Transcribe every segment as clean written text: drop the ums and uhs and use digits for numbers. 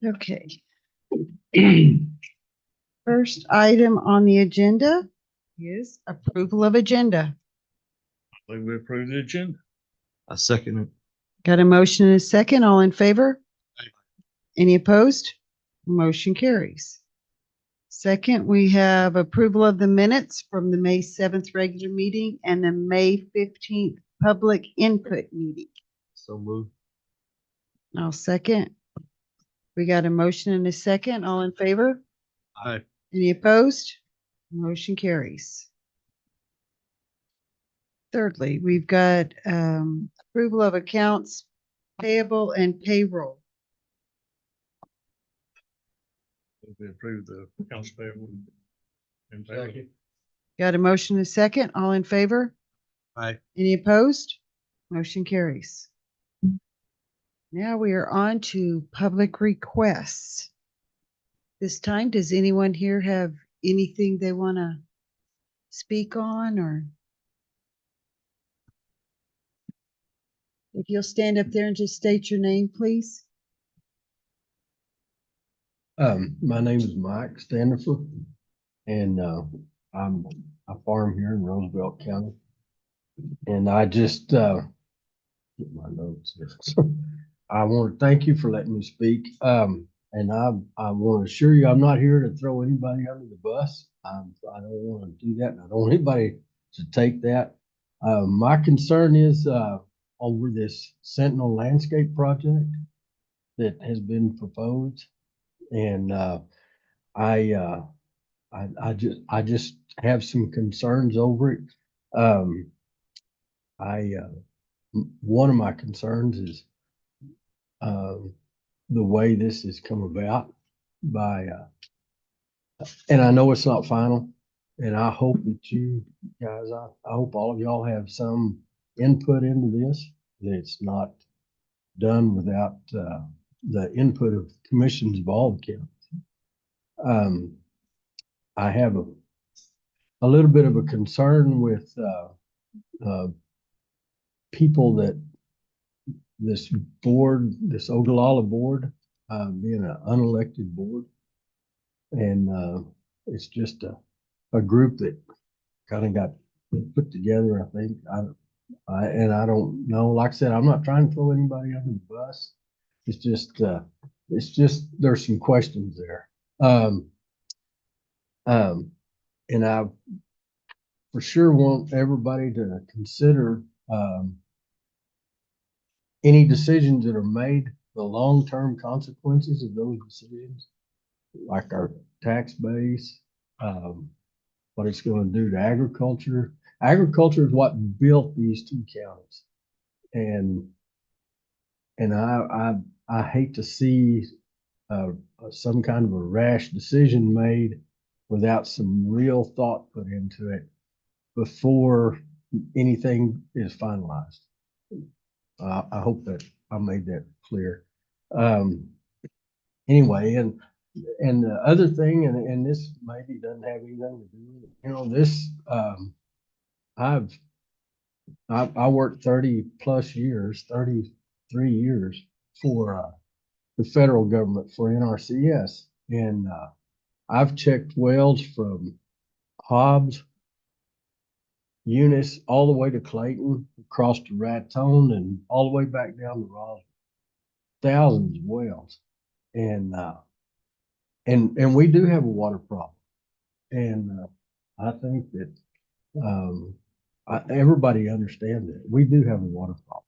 Okay. First item on the agenda is approval of agenda. We approve the agenda. I second it. Got a motion and a second. All in favor? Aye. Any opposed? Motion carries. Second, we have approval of the minutes from the May 7th regular meeting and the May 15th public input meeting. So moved. I'll second. We got a motion and a second. All in favor? Aye. Any opposed? Motion carries. Thirdly, we've got approval of accounts payable and payroll. We approve the accounts payable. And payable. Got a motion and a second. All in favor? Aye. Any opposed? Motion carries. Now we are on to public requests. This time, does anyone here have anything they want to speak on, or if you'll stand up there and just state your name, please? My name is Mike Standifer, and I farm here in Roosevelt County. And I just get my notes here. I want to thank you for letting me speak. And I want to assure you I'm not here to throw anybody under the bus. I don't want to do that, and I don't want anybody to take that. My concern is over this Sentinel landscape project that has been proposed. And I just have some concerns over it. One of my concerns is the way this has come about by, and I know it's not final, and I hope that you guys, I hope all of y'all have some input into this, that it's not done without the input of commissions of all the counties. I have a little bit of a concern with people that this board, this Ogallala board, being an unelected board, and it's just a group that kind of got put together. I think I don't know. Like I said, I'm not trying to throw anybody under the bus. It's just there's some questions there. And I for sure want everybody to consider any decisions that are made, the long-term consequences of those decisions, like our tax base, what it's going to do to agriculture. Agriculture is what built these two counties, and I hate to see some kind of a rash decision made without some real thought put into it before anything is finalized. I hope that I made that clear. Anyway, and the other thing, and this maybe doesn't have anything to do with it, you know, this I worked 30 plus years, 33 years for the federal government for NRCS, and I've checked wells from Hobbs, Eunice, all the way to Clayton, across to Raton, and all the way back down to Roswell. Thousands of wells, and we do have a water problem, and I think that everybody understands that we do have a water problem,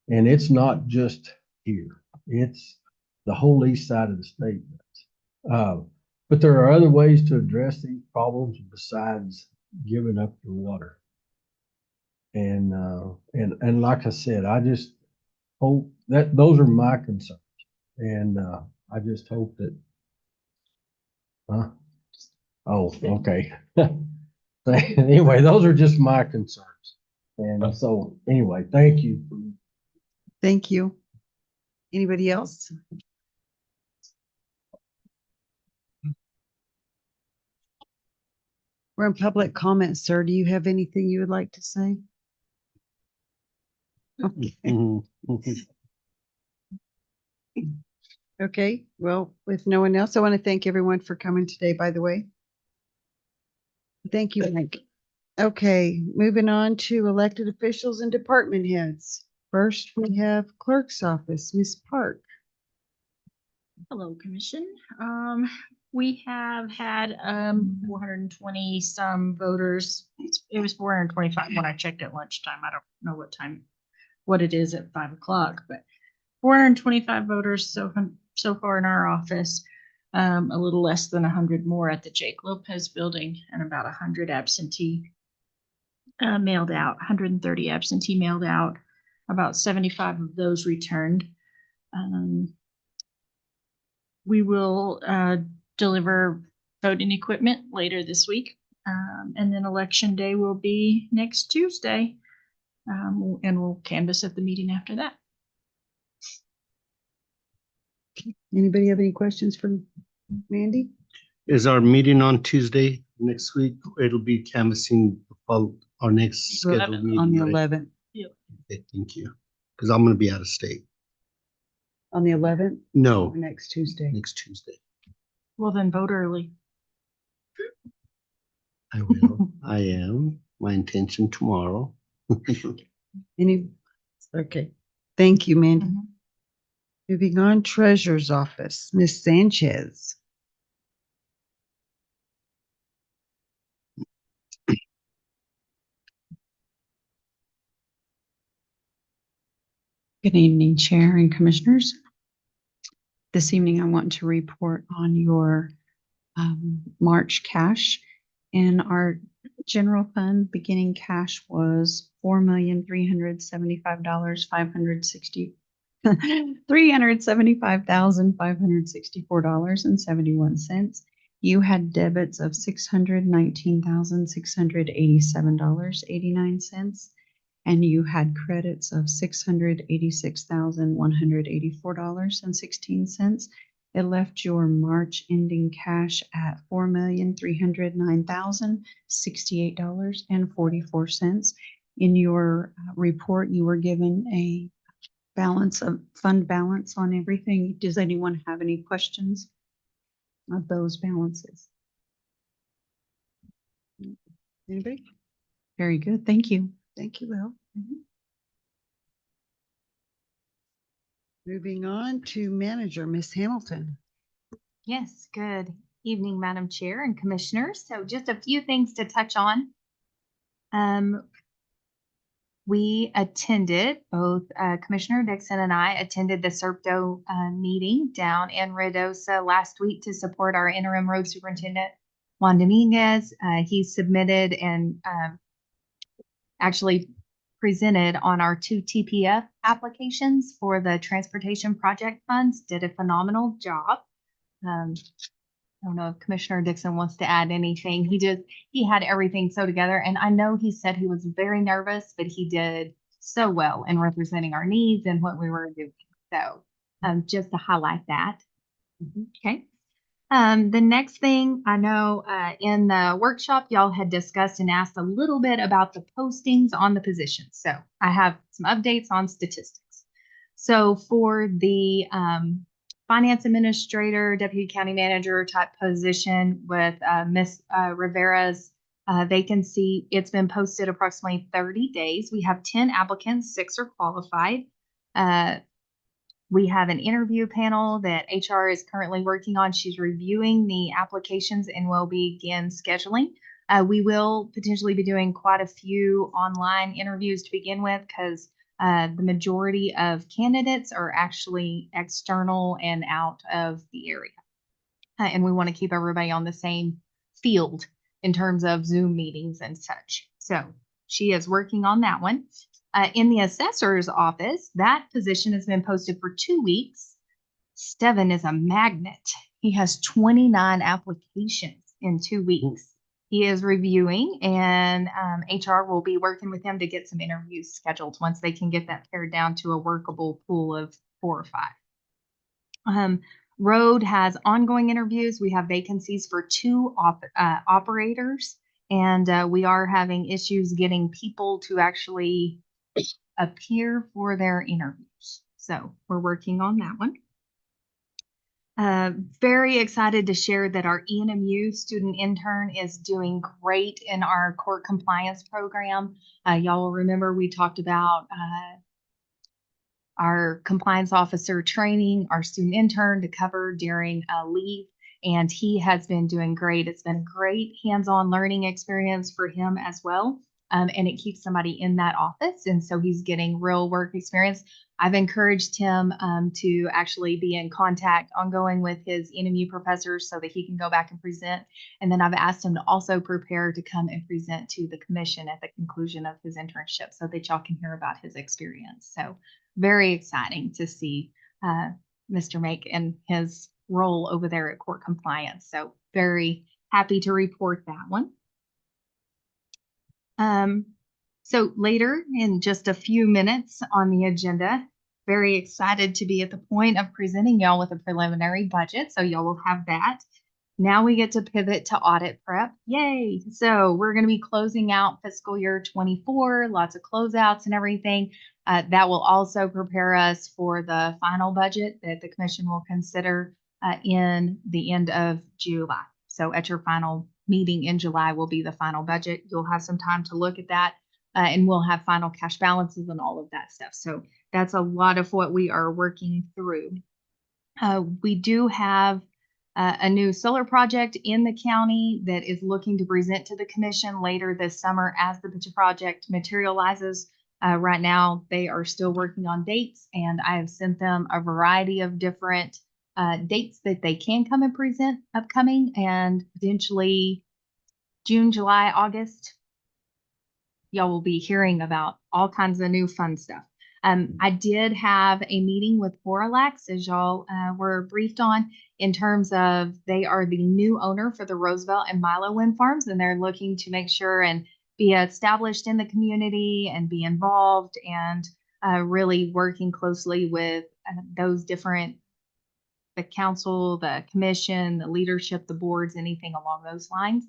and it's not just here; it's the whole east side of the state. But there are other ways to address these problems besides giving up your water. And like I said, I just hope that those are my concerns, and I just hope that. Oh, okay. Anyway, those are just my concerns, and so anyway, thank you. Thank you. Anybody else? We're in public comment, sir. Do you have anything you would like to say? Okay. Mhm. Okay, well, with no one else, I want to thank everyone for coming today, by the way. Thank you, Mike. Okay, moving on to elected officials and department heads. First, we have clerk's office, Miss Park. Hello, Commission. We have had 420 some voters. It was 425 when I checked at lunchtime. I don't know what it is at 5 o'clock, but 425 voters so far in our office. A little less than 100 more at the Jake Lopez building, and about 100 absentee mailed out. 130 absentee mailed out. About 75 of those returned. We will deliver voting equipment later this week. And then election day will be next Tuesday. And we'll canvass at the meeting after that. Anybody have any questions for Mandy? Is our meeting on Tuesday next week? It'll be canvassing our next scheduled meeting. On the right? 11th. Okay, thank you. Because I'm gonna be out of state. On the 11th, No, or next Tuesday? next Tuesday. Well, then vote early. I will. I am. My intention tomorrow. Any? Okay, thank you, Mandy. Mhm. Moving on, treasurer's office, Miss Sanchez. Good evening, Chair and Commissioners. This evening, I want to report on your March cash. In our general fund, beginning cash was $4,375,560. $375,564.71. You had debits of $619,687.89. And you had credits of $686,184.16. It left your March ending cash at $4,309,068.44. In your report, you were given a fund balance on everything. Does anyone have any questions of those balances? Anybody? Very good, thank you. Thank you, Will. Moving on to manager, Miss Hamilton. Yes, good evening, Madam Chair and Commissioners. So just a few things to touch on. We attended, both Commissioner Dixon and I attended the SERPDO meeting down in Ruidoso last week to support our interim road superintendent, Juan Dominguez. He submitted and actually presented on our 2 TPF applications for the transportation project funds, did a phenomenal job. I don't know if Commissioner Dixon wants to add anything. He had everything so together. And I know he said he was very nervous, but he did so well in representing our needs and what we were doing. So just to highlight that. Okay. The next thing I know in the workshop, y'all had discussed and asked a little bit about the postings on the positions. So I have some updates on statistics. So for the finance administrator, deputy county manager type position with Miss Rivera's vacancy, it's been posted approximately 30 days. We have 10 applicants, 6 are qualified. We have an interview panel that HR is currently working on. She's reviewing the applications and will begin scheduling. We will potentially be doing quite a few online interviews to begin with because the majority of candidates are actually external and out of the area. And we want to keep everybody on the same field in terms of Zoom meetings and such. So she is working on that one. In the assessor's office, that position has been posted for 2 weeks. Steven is a magnet. He has 29 applications in 2 weeks. He is reviewing, and HR will be working with him to get some interviews scheduled once they can get that pared down to a workable pool of 4 or 5. Road has ongoing interviews. We have vacancies for 2 operators And we are having issues getting people to actually appear for their interviews. So we're working on that one. Very excited to share that our ENMU student intern is doing great in our court compliance program. Y'all will remember we talked about our compliance officer training, our student intern to cover during a leave, and he has been doing great. It's been a great hands-on learning experience for him as well. And it keeps somebody in that office. And so he's getting real work experience. I've encouraged him to actually be in contact ongoing with his NMU professors so that he can go back and present. And then I've asked him to also prepare to come and present to the commission at the conclusion of his internship so that y'all can hear about his experience. So very exciting to see Mr. Make and his role over there at court compliance. So very happy to report that one. So later in just a few minutes on the agenda, very excited to be at the point of presenting y'all with a preliminary budget. So y'all will have that. Now we get to pivot to audit prep. Yay. So we're going to be closing out fiscal year 24, lots of closeouts and everything. That will also prepare us for the final budget that the commission will consider in the end of July. So at your final meeting in July will be the final budget. You'll have some time to look at that and we'll have final cash balances and all of that stuff. So that's a lot of what we are working through. We do have a new solar project in the county that is looking to present to the commission later this summer as the project materializes. Right now, they are still working on dates, and I have sent them a variety of different dates that they can come and present upcoming, and potentially June, July, August. Y'all will be hearing about all kinds of new fun stuff. I did have a meeting with Boralax, as y'all were briefed on, in terms of they are the new owner for the Roosevelt and Milo wind farms, and they're looking to make sure and be established in the community and be involved and really working closely with those different, the council, the commission, the leadership, the boards, anything along those lines.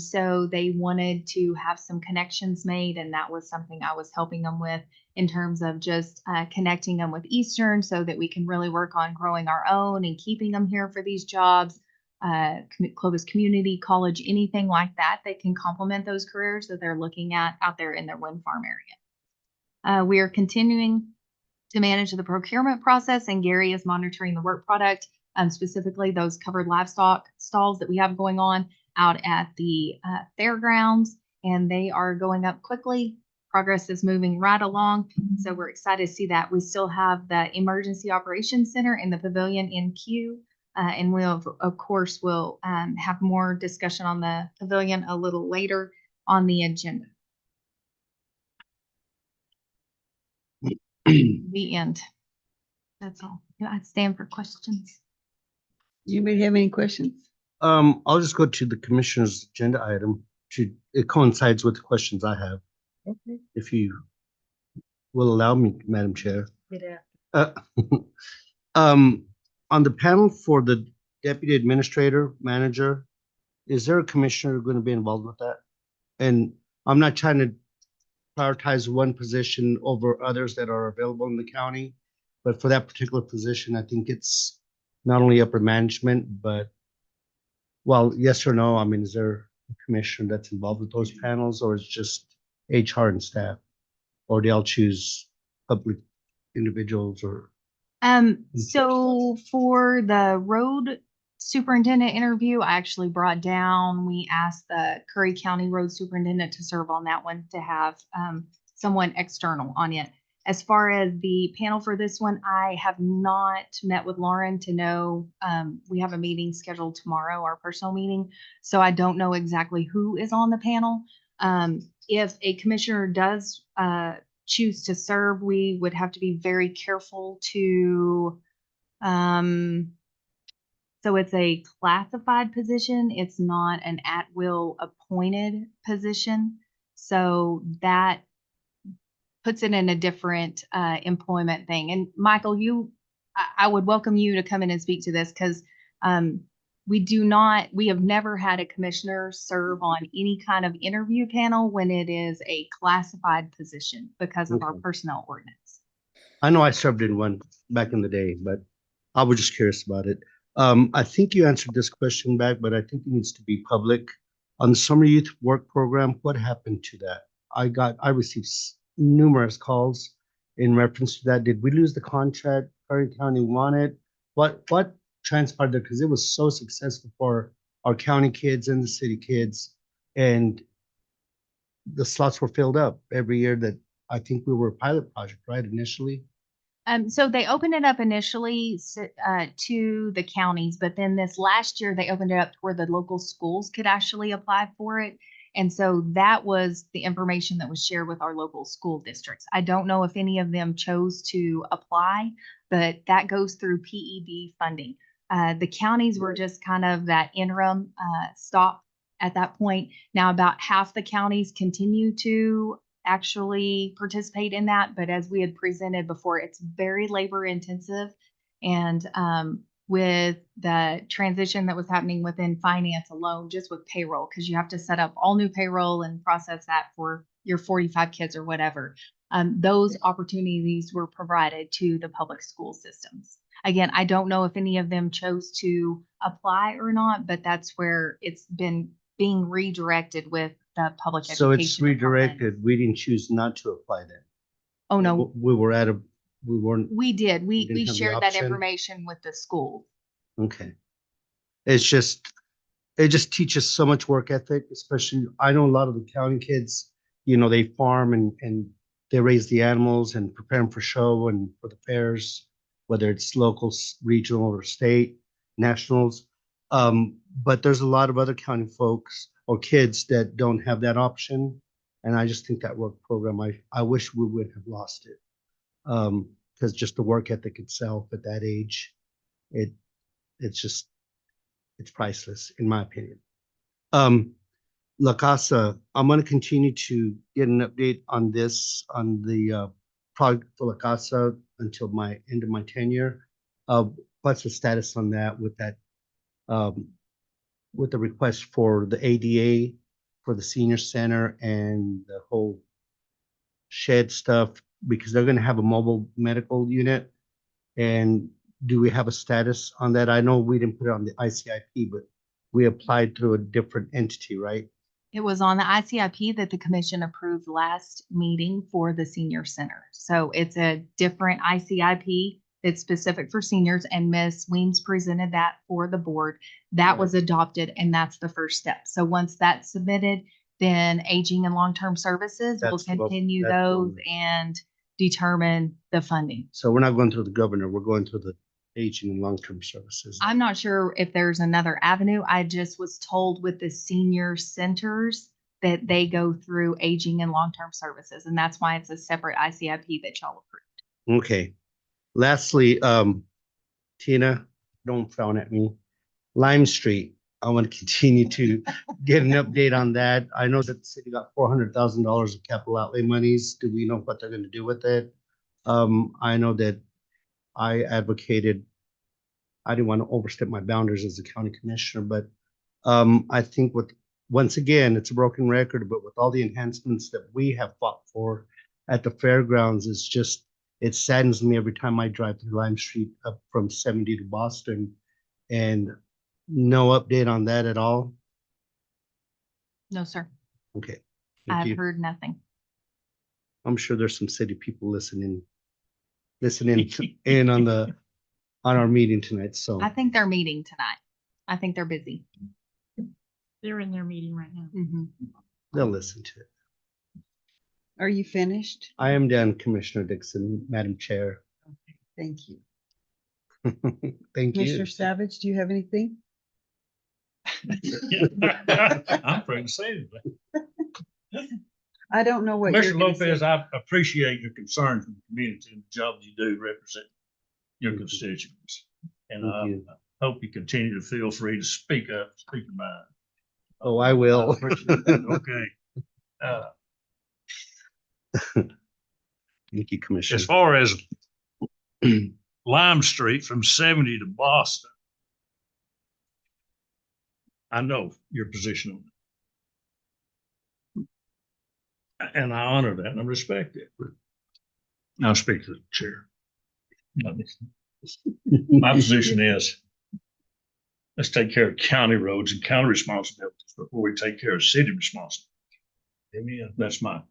So they wanted to have some connections made, and that was something I was helping them with in terms of just connecting them with Eastern so that we can really work on growing our own and keeping them here for these jobs. Clovis Community College, anything like that can complement those careers that they're looking at out there in their wind farm area. We are continuing to manage the procurement process, and Gary is monitoring the work product, specifically those covered livestock stalls that we have going on out at the fairgrounds, and they are going up quickly. Progress is moving right along, so we're excited to see that. We still have the Emergency Operations Center in the pavilion in queue, and we'll, of course, we'll have more discussion on the pavilion a little later on the agenda. The end. That's all. I stand for questions. Anybody have any questions? I'll just go to the commissioner's agenda item. It coincides with the questions I have, Okay. if you will allow me, Madam Chair. On the panel for the deputy administrator manager, is there a commissioner going to be involved with that? And I'm not trying to prioritize one position over others that are available in the county, but for that particular position, I think it's not only upper management, but, well, yes or no, I mean, is there a commissioner that's involved with those panels, or is it just HR and staff? Or they'll choose public individuals or? So for the road superintendent interview, I actually brought down, we asked the Curry County Road Superintendent to serve on that one, to have someone external on it. As far as the panel for this one, I have not met with Lauren to know. We have a meeting scheduled tomorrow, our personal meeting, so I don't know exactly who is on the panel. If a commissioner does choose to serve, we would have to be very careful to, so it's a classified position. It's not an at-will appointed position. So that puts it in a different employment thing. And Michael, I would welcome you to come in and speak to this, because we have never had a commissioner serve on any kind of interview panel when it is a classified position because of our Okay. personnel ordinance. I know I served in one back in the day, but I was just curious about it. I think you answered this question back, but I think it needs to be public. On the summer youth work program, what happened to that? I received numerous calls in reference to that. Did we lose the contract? Curry County won it? What transpired there? Because it was so successful for our county kids and the city kids. And the slots were filled up every year that I think we were a pilot project, right, initially? So they opened it up initially to the counties, but then this last year they opened it up to where the local schools could actually apply for it. And so that was the information that was shared with our local school districts. I don't know if any of them chose to apply, but that goes through PED funding. The counties were just kind of that interim stop at that point. Now about half the counties continue to actually participate in that, but as we had presented before, it's very labor intensive. And with the transition that was happening within finance alone, just with payroll, because you have to set up all new payroll and process that for your 45 kids or whatever. Those opportunities were provided to the public school systems. Again, I don't know if any of them chose to apply or not, but that's where it's been being redirected with the public education. So it's department. redirected. We didn't choose not to apply then. Oh, no, We weren't, we did. We didn't have the shared that option? information with the school. okay. It just teaches so much work ethic, especially, I know a lot of the county kids, they farm and they raise the animals and prepare them for show and for the fairs, whether it's local, regional, or state, nationals. But there's a lot of other county folks or kids that don't have that option. And I just think that work program, I wish we would have lost it. Because just the work ethic itself at that age, it's priceless, in my opinion. La Casa, I'm gonna continue to get an update on this, on the project for La Casa until my end of my tenure. What's the status on that with that, with the request for the ADA for the senior center and the whole shed stuff, because they're gonna have a mobile medical unit. And do we have a status on that? I know we didn't put it on the ICIP, but we applied through a different entity, right? It was on the ICIP that the commission approved last meeting for the senior center. So it's a different ICIP that's specific for seniors, and Ms. Weems presented that for the board. That was adopted, and that's the first step. So once that's submitted, then aging and long-term services will That's what- continue that's those what- and determine the funding. So we're not going through the governor, we're going through the aging and long-term services. I'm not sure if there's another avenue. I just was told with the senior centers that they go through aging and long-term services, and that's why it's a separate ICIP that y'all approved. Okay. Lastly, Tina, don't frown at me. Lime Street, I want to continue to get an update on that. I know that the city got $400,000 of capital outlay monies. Do we know what they're gonna do with it? I know that I advocated, I didn't want to overstep my boundaries as a county commissioner, but I think once again, it's a broken record, but with all the enhancements that we have fought for at the fairgrounds, it saddens me every time I drive through Lime Street up from 70 to Boston. And no update on that at all? No, sir. Okay. Thank I've you. heard nothing. I'm sure there's some city people listening in on our meeting tonight, so. I think they're meeting tonight. I think they're busy. They're in their meeting right now. They'll listen to it. Are you finished? I am done, Commissioner Dixon, Madam Chair. Thank you. Thank you. Commissioner Savage, do you have anything? I'm afraid to say it. I don't know what you're Commissioner gonna say. Lopez, I appreciate your concern for the community and the job you do represent your constituents. And Thank I you. hope you continue to feel free to speak up, speak your mind. Oh, I will. appreciate it. Okay. Thank you, Commissioner. As far as Lime Street from 70 to Boston, I know your position on it. And I honor that and I respect it. I'll speak to the chair. My position is, let's take care of county roads and county responsibilities before we take care of city responsibilities. Amen. That's my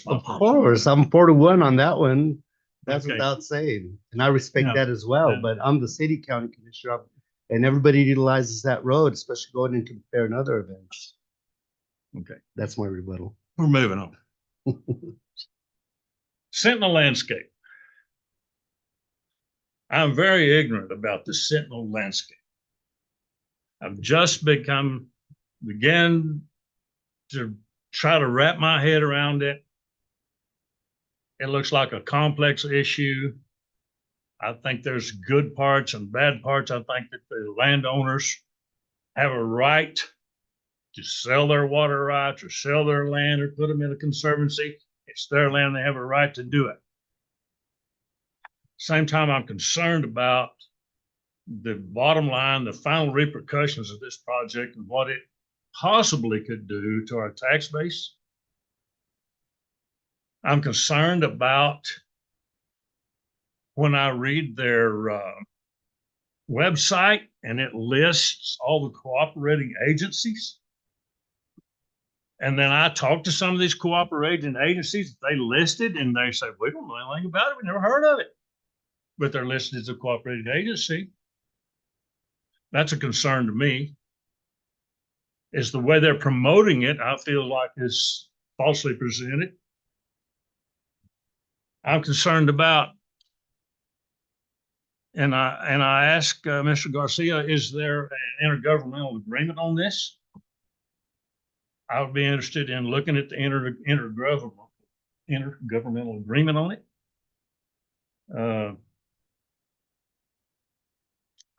Of course, I'm 4-1 on that one. That's Okay. without saying, and I respect Yeah. that as well, Yeah. but I'm the city county commissioner, and everybody utilizes that road, especially going into the fair and other events. Okay, That's my rebuttal. we're moving on. Sentinel landscape. I'm very ignorant about the Sentinel landscape. I've just began to try to wrap my head around it. It looks like a complex issue. I think there's good parts and bad parts. I think that the landowners have a right to sell their water rights or sell their land or put them in a conservancy. It's their land. They have a right to do it. Same time, I'm concerned about the bottom line, the final repercussions of this project and what it possibly could do to our tax base. I'm concerned about when I read their website and it lists all the cooperating agencies. And then I talked to some of these cooperating agencies they listed and they say, we don't know anything about it. We never heard of it. But they're listed as a cooperating agency. That's a concern to me. Is the way they're promoting it, I feel like is falsely presented. I'm concerned about, and I asked Mr. Garcia, is there an intergovernmental agreement on this? I would be interested in looking at the intergovernmental agreement on it.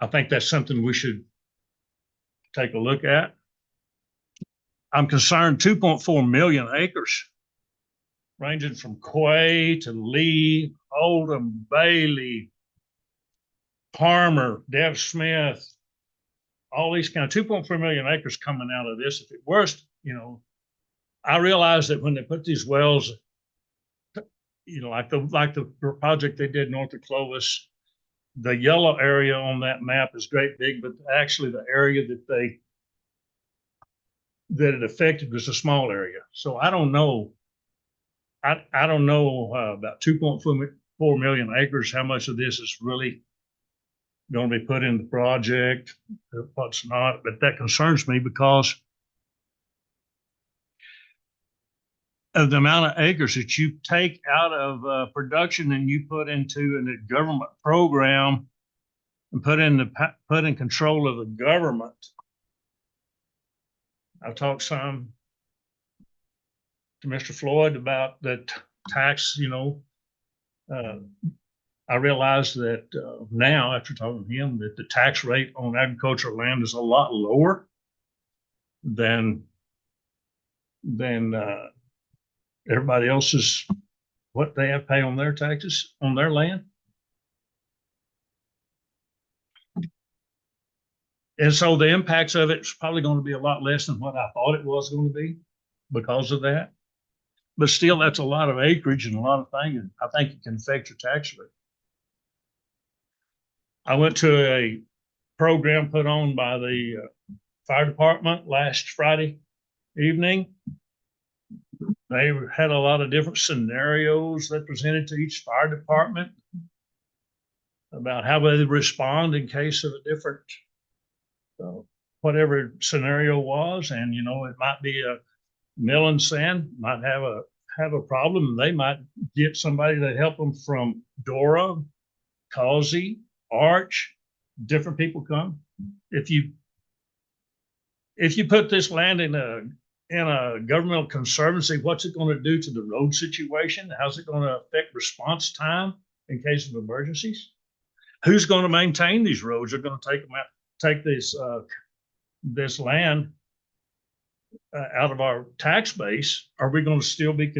I think that's something we should take a look at. I'm concerned 2.4 million acres, ranging from Quay to Lee, Oldham, Bailey, Palmer, Dev Smith, all these kind of 2.4 million acres coming out of this. If it worst, I realize that when they put these wells, like the project they did north of Clovis, the yellow area on that map is great big, but actually the area that it affected was a small area. So I don't know. I don't know about 2.4 million acres, how much of this is really going to be put in the project, what's not, but that concerns me because of the amount of acres that you take out of production and you put into a government program and put in control of the government. I've talked some to Mr. Floyd about that tax, I realize that now, after talking to him, that the tax rate on agricultural land is a lot lower than everybody else's, what they have to pay on their taxes on their land. And so the impacts of it is probably going to be a lot less than what I thought it was going to be because of that. But still, that's a lot of acreage and a lot of things. And I think it can affect your tax rate. I went to a program put on by the fire department last Friday evening. They had a lot of different scenarios that presented to each fire department about how they respond in case of a different, whatever scenario was. And, it might be a mill and sand might have a problem. And they might get somebody to help them from Dora, Causey, Arch, different people come. If you put this land in a governmental conservancy, what's it going to do to the road situation? How's it going to affect response time in case of emergencies? Who's going to maintain these roads? They're going to take this land out of our tax base. Are we going to still be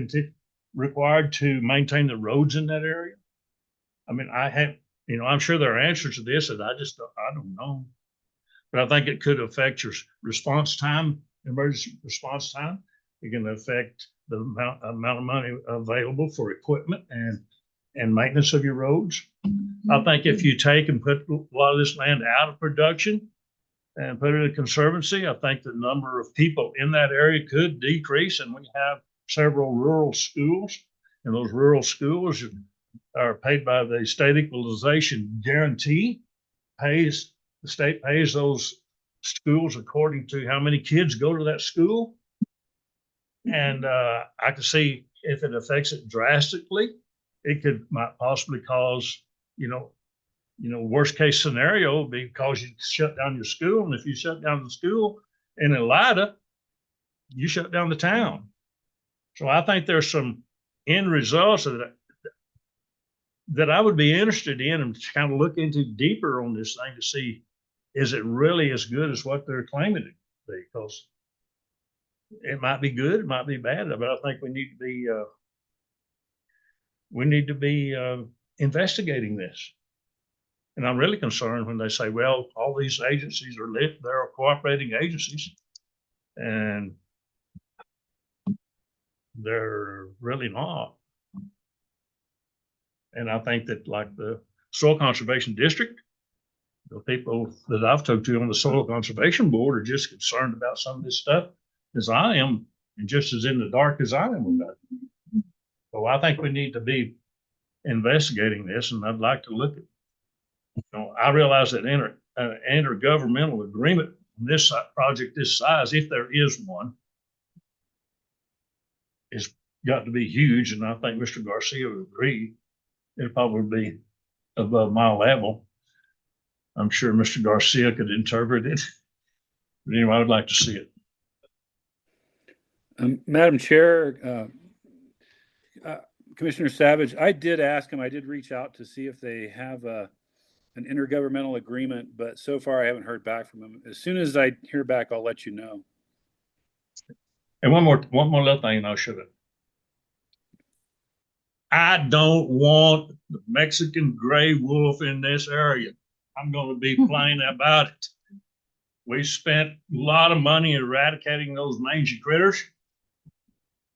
required to maintain the roads in that area? I mean, I'm sure there are answers to this, and I don't know. But I think it could affect your response time, emergency response time. It can affect the amount of money available for equipment and maintenance of your roads. I think if you take and put a lot of this land out of production and put it in a conservancy, I think the number of people in that area could decrease. And we have several rural schools, and those rural schools are paid by the state equalization guarantee. The state pays those schools according to how many kids go to that school. And I can see if it affects it drastically, it might possibly cause, worst case scenario would be cause you to shut down your school. And if you shut down the school in Elida, you shut down the town. So I think there's some end results that I would be interested in and kind of look into deeper on this thing to see, is it really as good as what they're claiming it to be? Because it might be good, it might be bad, but I think we need to be investigating this. And I'm really concerned when they say, well, all these agencies they're cooperating agencies, and they're really not. And I think that, like the Soil Conservation District, the people that I've talked to on the Soil Conservation Board are just concerned about some of this stuff as I am, and just as in the dark as I am about it. So I think we need to be investigating this, and I'd like to look at, I realize that an intergovernmental agreement on this project this size, if there is one, is got to be huge. And I think Mr. Garcia would agree. It'd probably be above my level. I'm sure Mr. Garcia could interpret it. But anyway, I would like to see it. Madam Chair, Commissioner Savage, I did ask him, I did reach out to see if they have an intergovernmental agreement, but so far I haven't heard back from him. As soon as I hear back, I'll let you know. And one more little thing I should have. I don't want the Mexican gray wolf in this area. I'm going to be plain about it. We spent a lot of money eradicating those mangy critters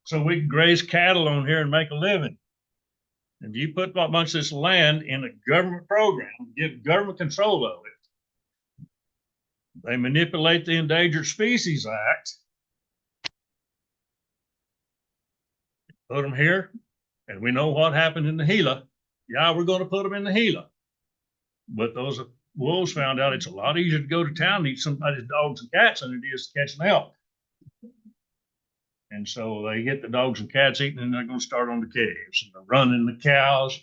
so we can graze cattle on here and make a living. If you put a bunch of this land in a government program, give government control of it, they manipulate the Endangered Species Act, put them here, and we know what happened in the Gila. Yeah, we're going to put them in the Gila. But those wolves found out it's a lot easier to go to town and eat somebody's dogs and cats than it is to catch an elk. And so they get the dogs and cats eaten, and they're going to start on the calves. And they're running the cows,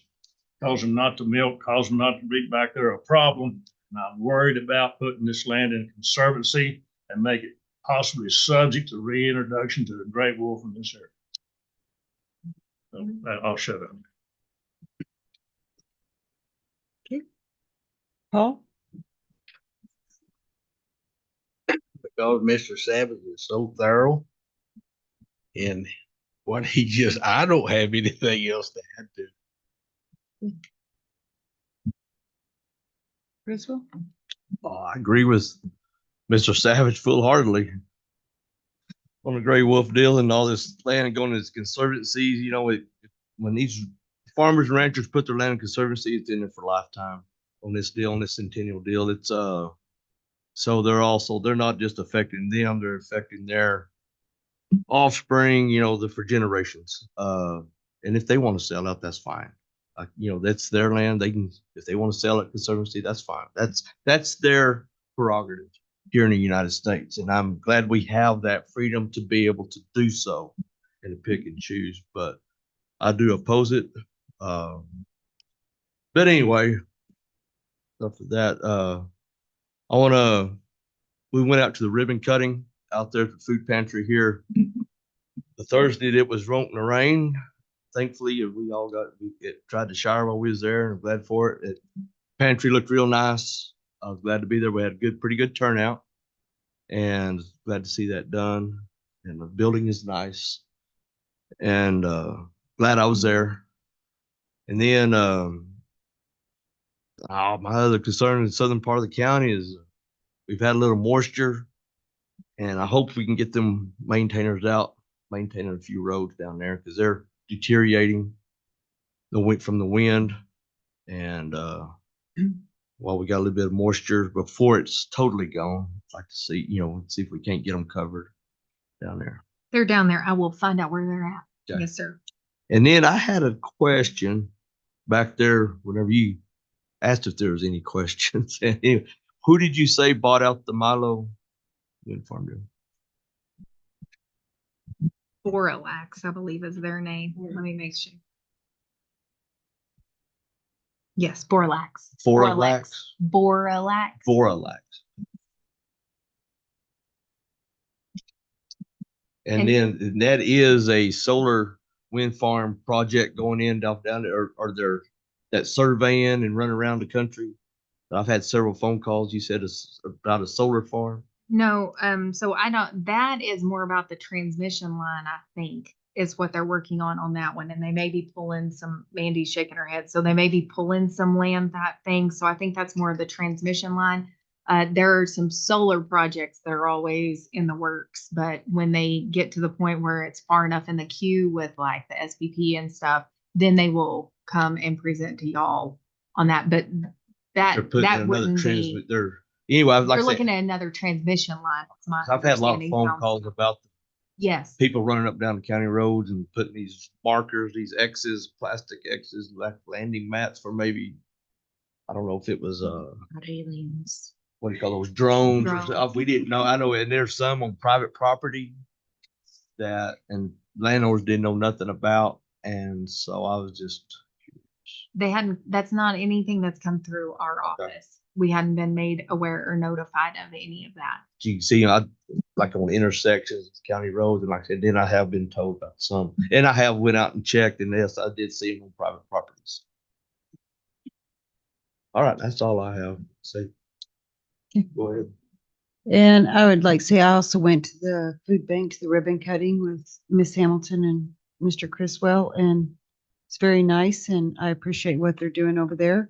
cause them not to milk, cause them not to breed back. They're a problem. And I'm worried about putting this land in a conservancy and make it possibly subject to reintroduction to the gray wolf in this area. So I'll shut up. Paul? Because Mr. Savage is so thorough and what I don't have anything else to add to. Criswell? I agree with Mr. Savage full-heartedly on the gray wolf deal and all this land going to conservancies. When these farmers and ranchers put their land in conservancy, it's in it for a lifetime on this deal, on this centennial deal. It's so they're not just affecting them, they're affecting their offspring, for generations. And if they want to sell out, that's fine. That's their land. If they want to sell it conservancy, that's fine. That's their prerogative here in the United States. And I'm glad we have that freedom to be able to do so and to pick and choose. But I do oppose it. But anyway, after that, we went out to the ribbon cutting out there at the food pantry here. The Thursday that it was going to rain. Thankfully, we tried to shower while we was there, and I'm glad for it. The pantry looked real nice. I was glad to be there. We had a pretty good turnout, and glad to see that done. And the building is nice, and glad I was there. And then my other concern in the southern part of the county is we've had a little moisture, and I hope we can get them maintainers out, maintaining a few roads down there because they're deteriorating from the wind. And while we got a little bit of moisture before it's totally gone, I'd like to see, see if we can't get them covered down there. They're down there. I will find out where they're at. Okay. Yes, sir. And then I had a question back there whenever you asked if there was any questions. Anyway, who did you say bought out the Milo wind farm deal? Boralax, I believe is their name. Let me make sure. Yes, Boralax. Boralax? Boralax. Boralax. And And- then that is a solar wind farm project going in down there, or they're that surveying and running around the country. I've had several phone calls. You said it's about a solar farm. No, so I don't, that is more about the transmission line, I think, is what they're working on that one. And they may be pulling some, Mandy's shaking her head, so they may be pulling some land, that thing. So I think that's more of the transmission line. There are some solar projects that are always in the works, but when they get to the point where it's far enough in the queue with like the SPP and stuff, then they will come and present to y'all on that. But They're putting that another wouldn't transmit. be, Anyway, like they're I said, looking at another transmission line. That's my I've had a lot of understanding. phone Sounds- calls about Yes. people running up down the county roads and putting these markers, these X's, plastic X's, like landing mats for maybe, I don't know if it was, Aliens. what do you call those, drones or Drones. stuff. We didn't know. I know, and there's some on private property that, and landlords didn't know nothing about. And so I was just, They hadn't, that's not anything that's come through our Okay. office. We hadn't been made aware or notified of any of that. you can see, like on intersections, county roads, and like I said, then I have been told about some. And I have went out and checked, and yes, I did see them on private properties. All right, that's all I have to say. Okay. Go ahead. And I would like to say, I also went to the food bank, the ribbon cutting with Miss Hamilton and Mr. Criswell, and it's very nice, and I appreciate what they're doing over there.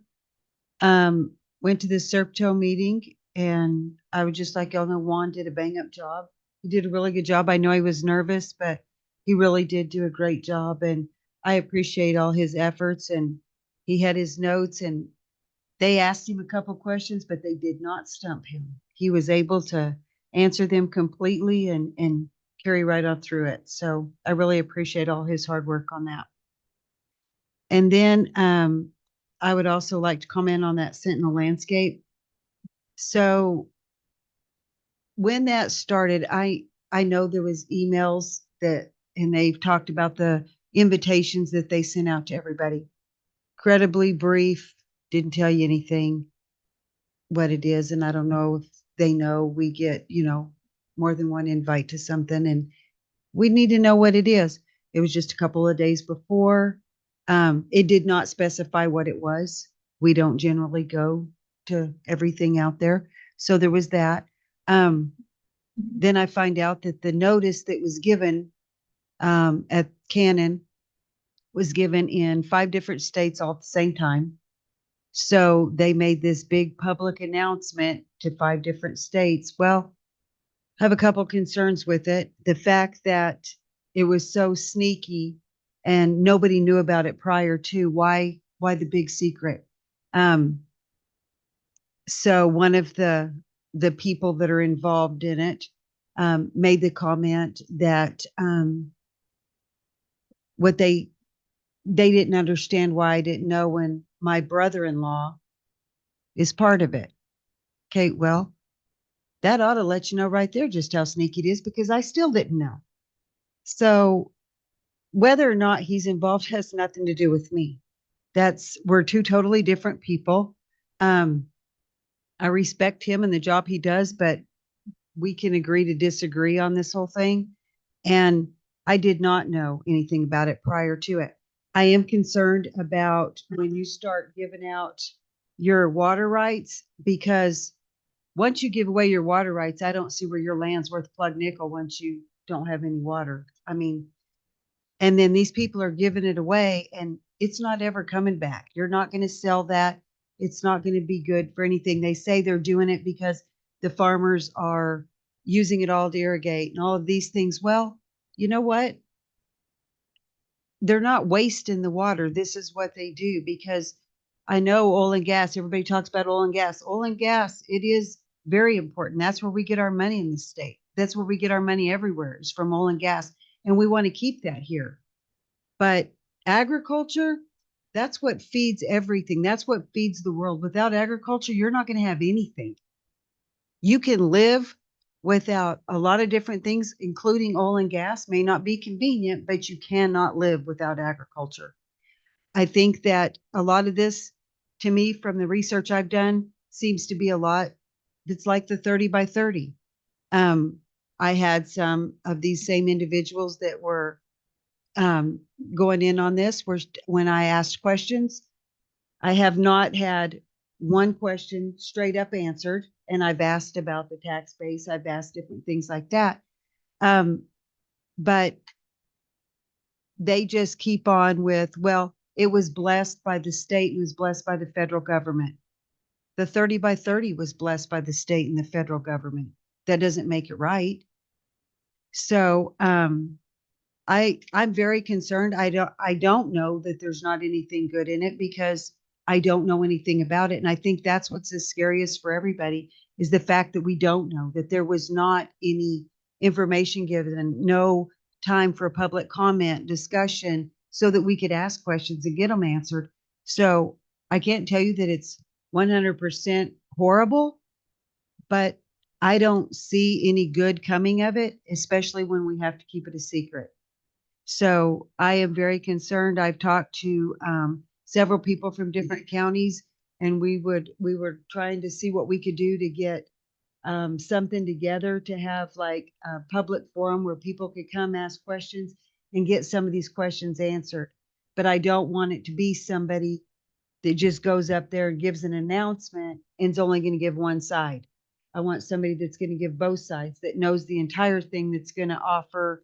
Went to the Serpto meeting, and I would just like y'all know Juan did a bang up job. He did a really good job. I know he was nervous, but he really did do a great job, and I appreciate all his efforts. And he had his notes, and they asked him a couple questions, but they did not stump him. He was able to answer them completely and carry right on through it. So I really appreciate all his hard work on that. And then I would also like to comment on that Sentinel landscape. So when that started, I know there was emails that, and they've talked about the invitations that they sent out to everybody. Incredibly brief, didn't tell you anything what it is. And I don't know if they know we get, more than one invite to something, and we need to know what it is. It was just a couple of days before. It did not specify what it was. We don't generally go to everything out there. So there was that. Then I find out that the notice that was given at Cannon was given in 5 different states all at the same time. So they made this big public announcement to 5 different states. Well, I have a couple concerns with it. The fact that it was so sneaky and nobody knew about it prior to, why the big secret? So one of the people that are involved in it made the comment that what they didn't understand why I didn't know when my brother-in-law is part of it. Okay, well, that ought to let you know right there just how sneaky it is, because I still didn't know. So whether or not he's involved has nothing to do with me. We're 2 totally different people. I respect him and the job he does, but we can agree to disagree on this whole thing. And I did not know anything about it prior to it. I am concerned about when you start giving out your water rights, because once you give away your water rights, I don't see where your land's worth plug nickel once you don't have any water. I mean, and then these people are giving it away and it's not ever coming back. You're not going to sell that. It's not going to be good for anything. They say they're doing it because the farmers are using it all to irrigate and all of these things. Well, you know what? They're not wasting the water. This is what they do, because I know oil and gas, everybody talks about oil and gas. Oil and gas, it is very important. That's where we get our money in the state. That's where we get our money everywhere, is from oil and gas. And we want to keep that here. But agriculture, that's what feeds everything. That's what feeds the world. Without agriculture, you're not going to have anything. You can live without a lot of different things, including oil and gas. May not be convenient, but you cannot live without agriculture. I think that a lot of this, to me, from the research I've done, seems to be a lot that's like the 30 by 30. I had some of these same individuals that were going in on this, where when I asked questions, I have not had one question straight up answered. And I've asked about the tax base. I've asked different things like that. But they just keep on with, well, it was blessed by the state and was blessed by the federal government. The 30 by 30 was blessed by the state and the federal government. That doesn't make it right. So I'm very concerned. I don't know that there's not anything good in it, because I don't know anything about it. And I think that's what's the scariest for everybody, is the fact that we don't know, that there was not any information given, no time for public comment, discussion, so that we could ask questions and get them answered. So I can't tell you that it's 100% horrible, but I don't see any good coming of it, especially when we have to keep it a secret. So I am very concerned. I've talked to several people from different counties, and we were trying to see what we could do to get something together to have like a public forum where people could come ask questions and get some of these questions answered. But I don't want it to be somebody that just goes up there and gives an announcement and is only going to give one side. I want somebody that's going to give both sides, that knows the entire thing, that's going to offer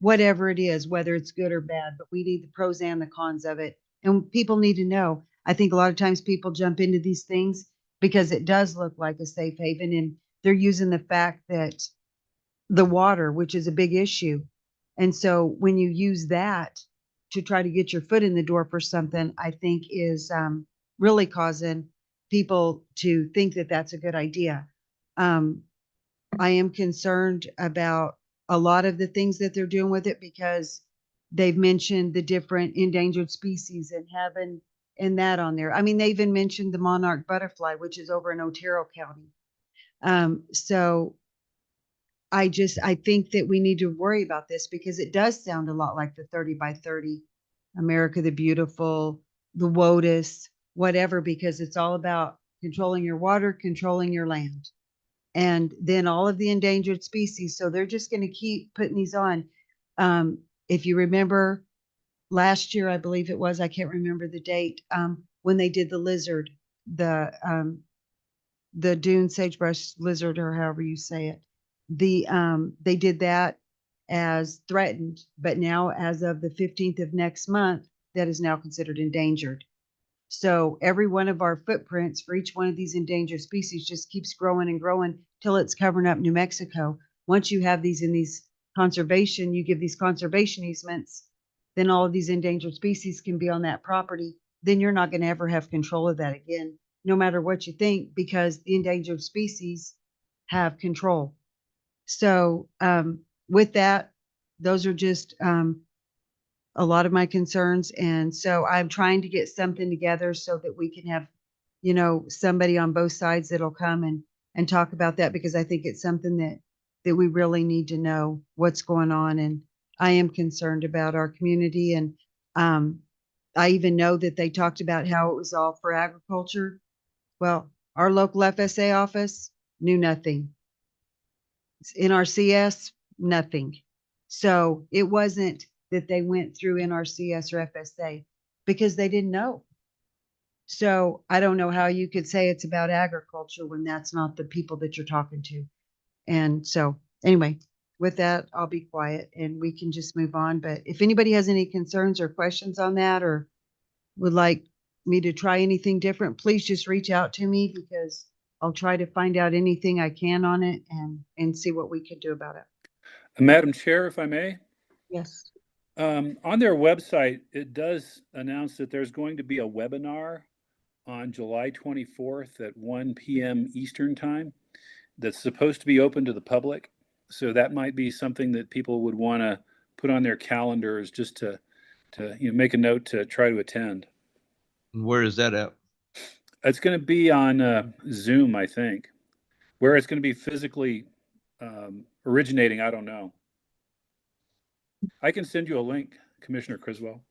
whatever it is, whether it's good or bad. But we need the pros and the cons of it. And people need to know. I think a lot of times people jump into these things because it does look like a safe haven, and they're using the fact that the water, which is a big issue. And so when you use that to try to get your foot in the door for something, I think is really causing people to think that that's a good idea. I am concerned about a lot of the things that they're doing with it, because they've mentioned the different endangered species and having and that on there. I mean, they even mentioned the monarch butterfly, which is over in Otero County. So I think that we need to worry about this, because it does sound a lot like the 30 by 30, America the Beautiful, the WOTUS, whatever, because it's all about controlling your water, controlling your land, and then all of the endangered species. So they're just going to keep putting these on. If you remember last year, I believe it was, I can't remember the date, when they did the lizard, the dune sagebrush lizard, or however you say it, they did that as threatened, but now as of the 15th of next month, that is now considered endangered. So every one of our footprints for each one of these endangered species just keeps growing and growing till it's covering up New Mexico. Once you have these in these conservation, you give these conservation easements, then all of these endangered species can be on that property. Then you're not going to ever have control of that again, no matter what you think, because the endangered species have control. So with that, those are just a lot of my concerns. And so I'm trying to get something together so that we can have, somebody on both sides that'll come and talk about that, because I think it's something that we really need to know what's going on. And I am concerned about our community. And I even know that they talked about how it was all for agriculture. Well, our local FSA office knew nothing. NRCS, nothing. So it wasn't that they went through NRCS or FSA, because they didn't know. So I don't know how you could say it's about agriculture when that's not the people that you're talking to. And so anyway, with that, I'll be quiet and we can just move on. But if anybody has any concerns or questions on that, or would like me to try anything different, please just reach out to me, because I'll try to find out anything I can on it and see what we can do about it. Madam Chair, if I may, Yes. on their website, it does announce that there's going to be a webinar on July 24th at 1 p.m. Eastern Time that's supposed to be open to the public. So that might be something that people would want to put on their calendars just to make a note to try to attend. Where is that at? It's going to be on Zoom, I think. Where it's going to be physically originating, I don't know. I can send you a link, Commissioner Criswell.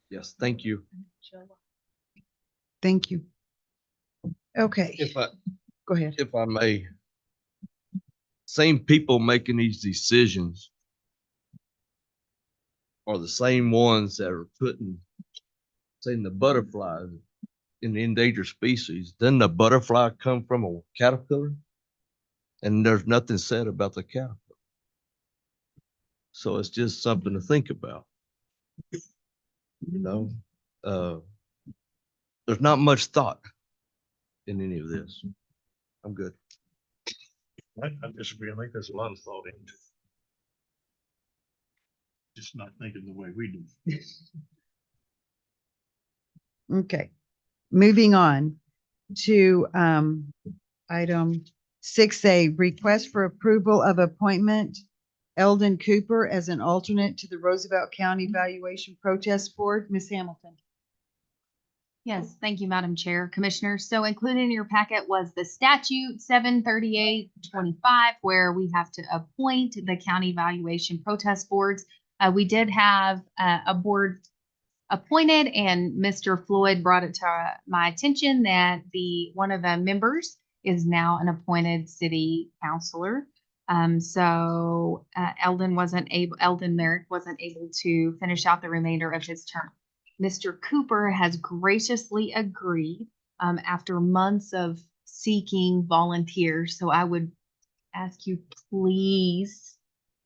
Yes, thank you. Thank you. Okay, go ahead. If I may, same people making these decisions are the same ones that are putting, saying the butterflies in the endangered species. Doesn't the butterfly come from a caterpillar? And there's nothing said about the caterpillar. So it's just something to think about. You know, there's not much thought in any of this. I'm good. I disagree. I think there's a lot of thought into it. Just not thinking the way we do. Okay, moving on to item 6A, request for approval of appointment Eldon Cooper as an alternate to the Roosevelt County Valuation Protest Board. Ms. Hamilton. Yes, thank you, Madam Chair, Commissioners. So included in your packet was the statute 73825, where we have to appoint the county valuation protest boards. We did have a board appointed, and Mr. Floyd brought it to my attention that one of the members is now an appointed city councilor. So Eldon Merrick wasn't able to finish out the remainder of his term. Mr. Cooper has graciously agreed after months of seeking volunteers. So I would ask you please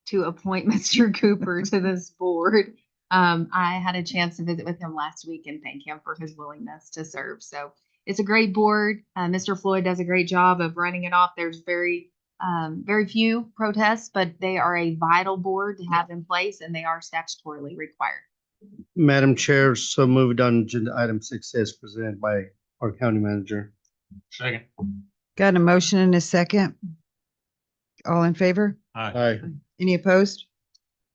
to appoint Mr. Cooper to this board. I had a chance to visit with him last week and thank him for his willingness to serve. So it's a great board. Mr. Floyd does a great job of running it off. There's very few protests, but they are a vital board to have in place, and they are statutorily required. Madam Chair, so moved on agenda item 6 as presented by our county manager. Second. Got a motion and a second. All in favor? Aye. Aye. Any opposed?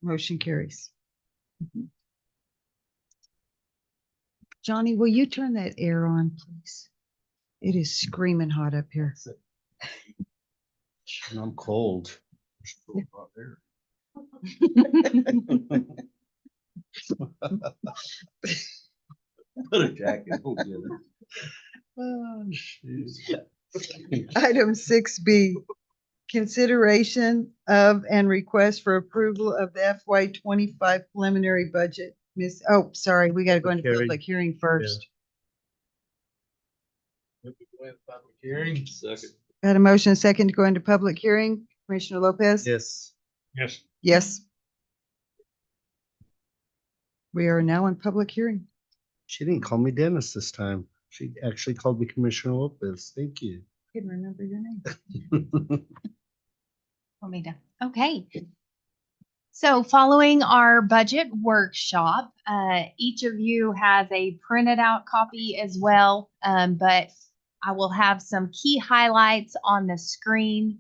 Motion carries. Johnny, will you turn that air on, please? It is screaming hot up here. And I'm cold. Put a jacket on it. Oh, jeez. Item 6B, consideration of and request for approval of the FY25 preliminary budget. Sorry, we gotta go into Public hearing. public hearing first. Hearing. Second. Got a motion and a second to go into public hearing. Commissioner Lopez? Yes. Yes. Yes. We are now in public hearing. She didn't call me Dennis this time. She actually called me Commissioner Lopez. Thank you. Couldn't remember your name. Want me to? Okay. So following our budget workshop, each of you has a printed out copy as well, but I will have some key highlights on the screen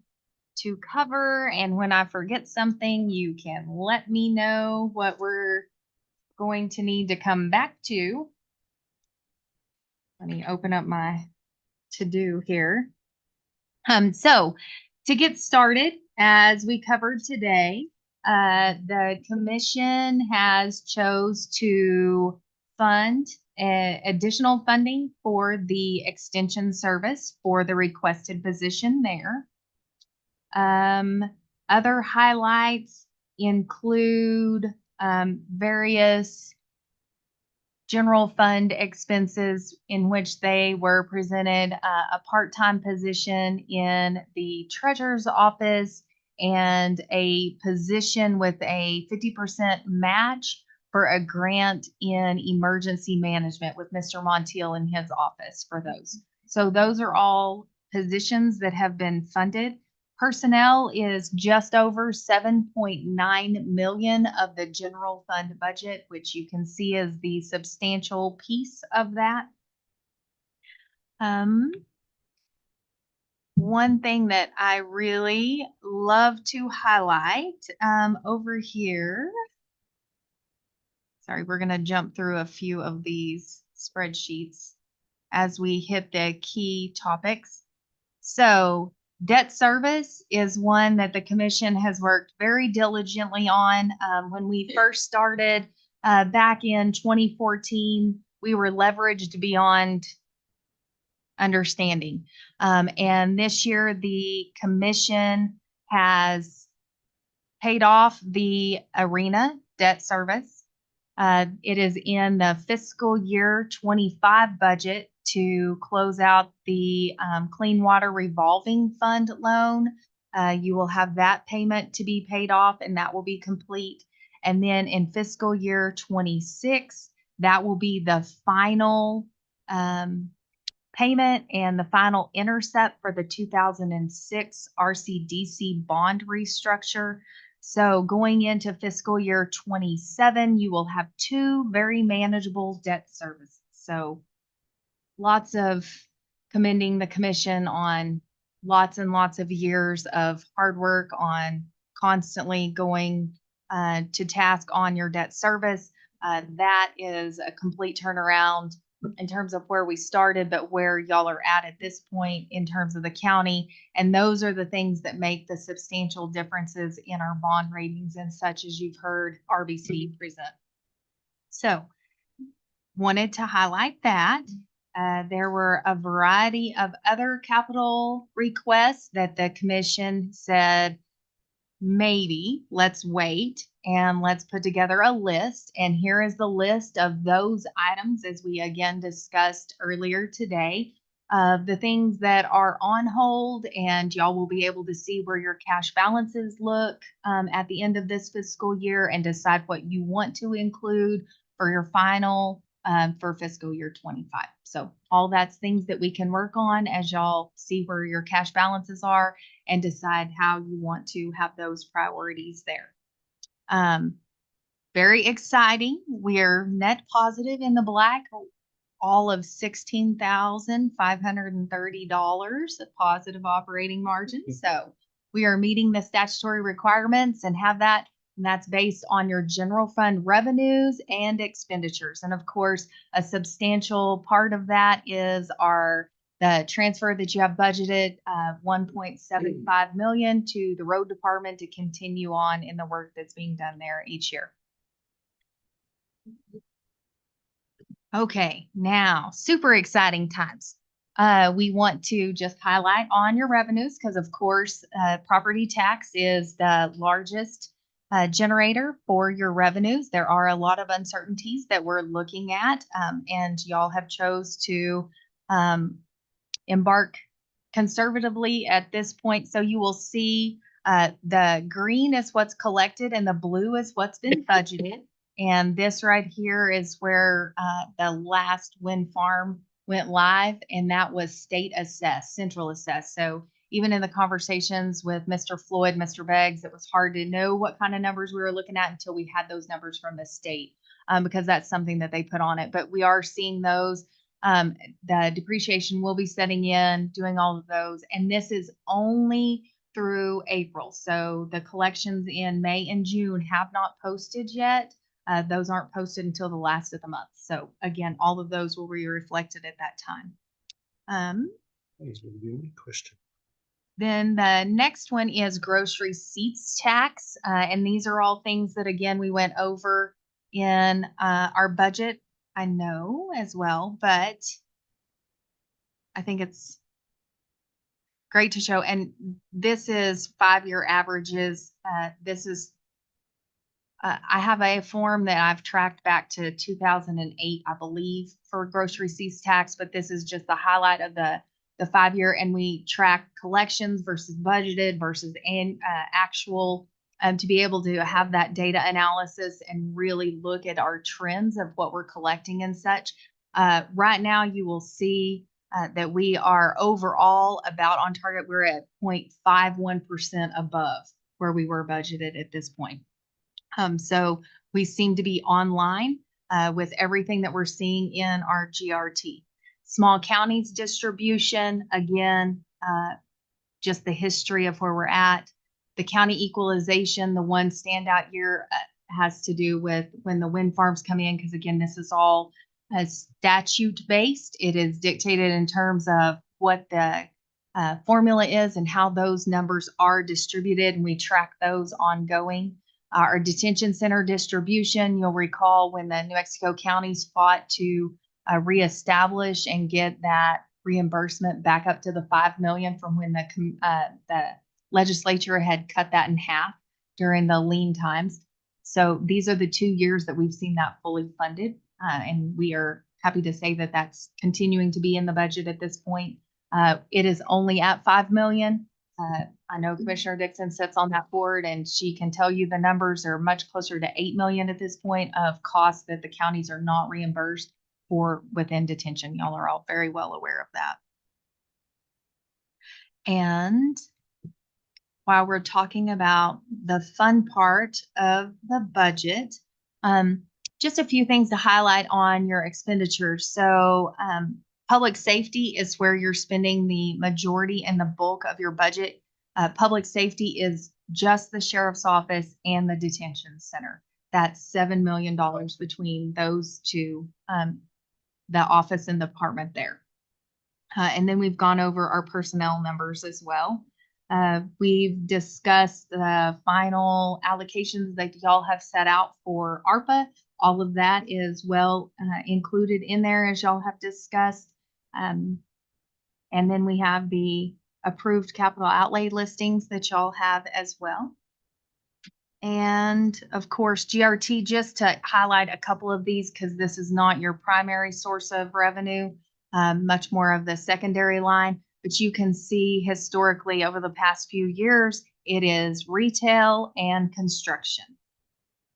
to cover. And when I forget something, you can let me know what we're going to need to come back to. Let me open up my to-do here. So to get started, as we covered today, the commission has chose to fund additional funding for the extension service for the requested position there. Other highlights include various general fund expenses in which they were presented a part-time position in the treasurer's office and a position with a 50% match for a grant in emergency management with Mr. Montiel in his office for those. So those are all positions that have been funded. Personnel is just over 7.9 million of the general fund budget, which you can see is the substantial piece of that. One thing that I really love to highlight over here. Sorry, we're going to jump through a few of these spreadsheets as we hit the key topics. So debt service is one that the commission has worked very diligently on. When we first started back in 2014, we were leveraged beyond understanding. And this year, the commission has paid off the arena debt service. It is in the fiscal year 25 budget to close out the Clean Water Revolving Fund loan. You will have that payment to be paid off, and that will be complete. And then in fiscal year 26, that will be the final payment and the final intercept for the 2006 RCDC bond restructure. So going into fiscal year 27, you will have two very manageable debt services. So lots of commending the commission on lots and lots of years of hard work on constantly going to task on your debt service. That is a complete turnaround in terms of where we started, but where y'all are at this point in terms of the county. And those are the things that make the substantial differences in our bond ratings and such, as you've heard RBC present. So wanted to highlight that. There were a variety of other capital requests that the commission said, maybe let's wait and let's put together a list. And here is the list of those items, as we again discussed earlier today, of the things that are on hold, and y'all will be able to see where your cash balances look at the end of this fiscal year and decide what you want to include for your final for fiscal year 25. So all that's things that we can work on as y'all see where your cash balances are and decide how you want to have those priorities there. Very exciting. We're net positive in the black, all of $16,530 of positive operating margin. So we are meeting the statutory requirements and have that. And that's based on your general fund revenues and expenditures. And of course, a substantial part of that is the transfer that you have budgeted, $1.75 million to the road department to continue on in the work that's being done there each year. Okay, now super exciting times. We want to just highlight on your revenues because, of course, property tax is the largest generator for your revenues. There are a lot of uncertainties that we're looking at, and y'all have chose to embark conservatively at this point. So you will see the green is what's collected and the blue is what's been budgeted. And this right here is where the last wind farm went live, and that was state assessed, central assessed. So even in the conversations with Mr. Floyd, Mr. Beggs, it was hard to know what kind of numbers we were looking at until we had those numbers from the state, because that's something that they put on it. But we are seeing those. The depreciation will be setting in, doing all of those. And this is only through April. So the collections in May and June have not posted yet. Those aren't posted until the last of the month. So again, all of those will be reflected at that time. Question. Then the next one is grocery receipts tax. And these are all things that, again, we went over in our budget, I know as well, but I think it's great to show. And this is 5-year averages. This is I have a form that I've tracked back to 2008, I believe, for grocery receipts tax, but this is just the highlight of the 5-year, and we track collections versus budgeted versus actual to be able to have that data analysis and really look at our trends of what we're collecting and such. Right now, you will see that we are overall about on target. We're at 0.51% above where we were budgeted at this point. So we seem to be online with everything that we're seeing in our GRT. Small counties distribution, again, just the history of where we're at. The county equalization, the one standout year has to do with when the wind farms come in, because again, this is all statute based. It is dictated in terms of what the formula is and how those numbers are distributed, and we track those ongoing. Our detention center distribution, you'll recall when the New Mexico counties fought to reestablish and get that reimbursement back up to the $5 million from when the legislature had cut that in half during the lean times. So these are the 2 years that we've seen that fully funded. And we are happy to say that that's continuing to be in the budget at this point. It is only at $5 million. I know Commissioner Dixon sits on that board and she can tell you the numbers are much closer to $8 million at this point of costs that the counties are not reimbursed for within detention. Y'all are all very well aware of that. And while we're talking about the fun part of the budget, just a few things to highlight on your expenditures. So public safety is where you're spending the majority and the bulk of your budget. Public safety is just the sheriff's office and the detention center. That's $7 million between those two, the office and the department there. And then we've gone over our personnel numbers as well. We've discussed the final allocations that y'all have set out for ARPA. All of that is well included in there as y'all have discussed. And then we have the approved capital outlay listings that y'all have as well. And of course, GRT, just to highlight a couple of these, because this is not your primary source of revenue, much more of the secondary line. But you can see historically over the past few years, it is retail and construction.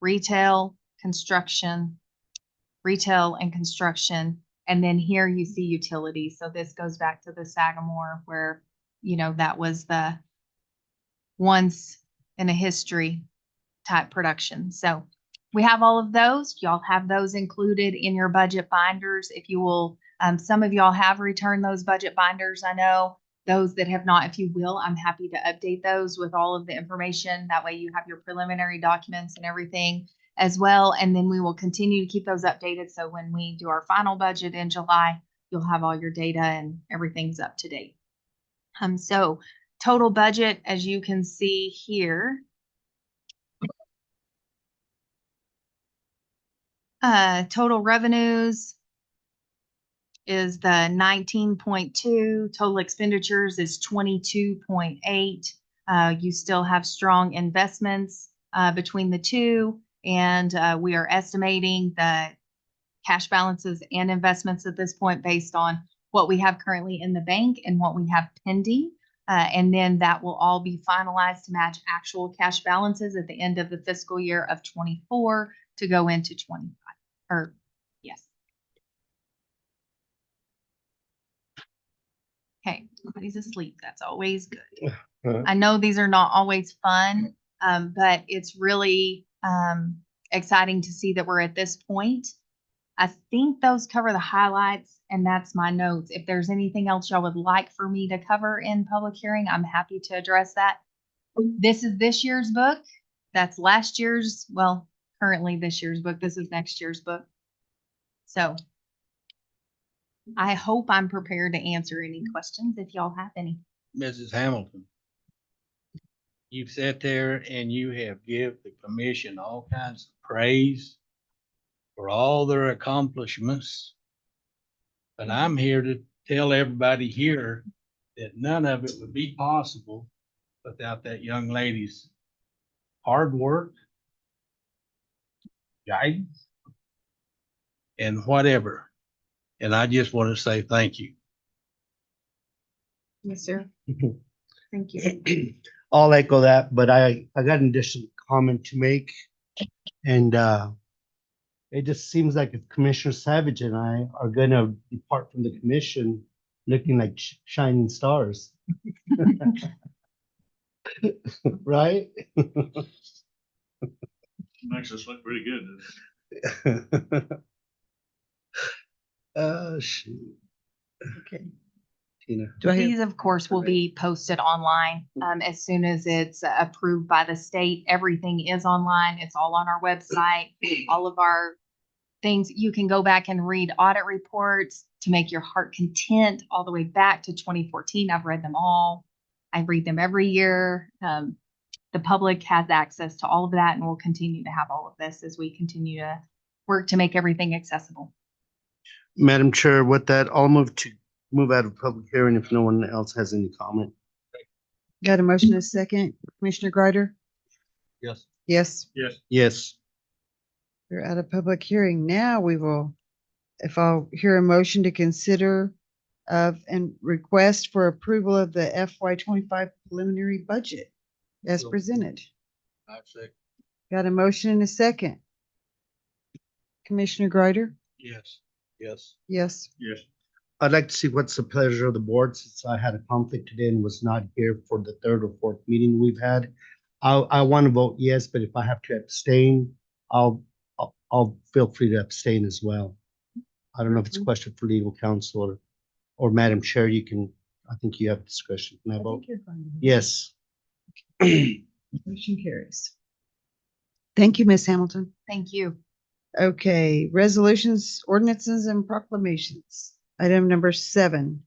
Retail, construction, retail and construction. And then here you see utilities. So this goes back to the Sagamore where, you know, that was the once in a history type production. So we have all of those. Y'all have those included in your budget binders. If you will, some of y'all have returned those budget binders. I know those that have not, if you will, I'm happy to update those with all of the information. That way you have your preliminary documents and everything as well. And then we will continue to keep those updated. So when we do our final budget in July, you'll have all your data and everything's up to date. So total budget, as you can see here, total revenues is the 19.2, total expenditures is 22.8. You still have strong investments between the two, and we are estimating the cash balances and investments at this point based on what we have currently in the bank and what we have pending. And then that will all be finalized to match actual cash balances at the end of the fiscal year of 24 to go into 25, or yes. Okay, nobody's asleep. That's always good. I know these are not always fun, but it's really exciting to see that we're at this point. I think those cover the highlights, and that's my notes. If there's anything else y'all would like for me to cover in public hearing, I'm happy to address that. This is this year's book. That's last year's, well, currently this year's book. This is next year's book. So I hope I'm prepared to answer any questions if y'all have any. Mrs. Hamilton, you've sat there and you have give the commission all kinds of praise for all their accomplishments. But I'm here to tell everybody here that none of it would be possible without that young lady's hard work, guidance, and whatever. And I just want to say thank you. Yes, sir. Thank you. I'll echo that, but I got an additional comment to make. And it just seems like if Commissioner Savage and I are gonna depart from the commission looking like shining stars. Right? Makes us look pretty good. Shoot. Okay. Tina. Do I hear? These, of course, will be posted online as soon as it's approved by the state. Everything is online. It's all on our website. All of our things, you can go back and read audit reports to make your heart content all the way back to 2014. I've read them all. I read them every year. The public has access to all of that, and we'll continue to have all of this as we continue to work to make everything accessible. Madam Chair, with that, I'll move out of public hearing if no one else has any comment. Got a motion and a second. Commissioner Greider? Yes. Yes, Yes. Yes. we're out of public hearing. Now we will, if I'll hear a motion to consider of and request for approval of the FY 25 preliminary budget as presented. I say, Got a motion and a second. Commissioner Greider? yes. Yes. Yes. Yes. I'd like to see what's the pleasure of the board, since I had a conflict today and was not here for the third or fourth meeting we've had. I want to vote yes, but if I have to abstain, I'll feel free to abstain as well. I don't know if it's a question for legal counsel or Madam Chair, you can, I think you have discretion. Can I I vote? think you're fine. Yes. Motion carries. Thank you, Ms. Hamilton. Thank you. Okay, resolutions, ordinances, and proclamations. Item number 7.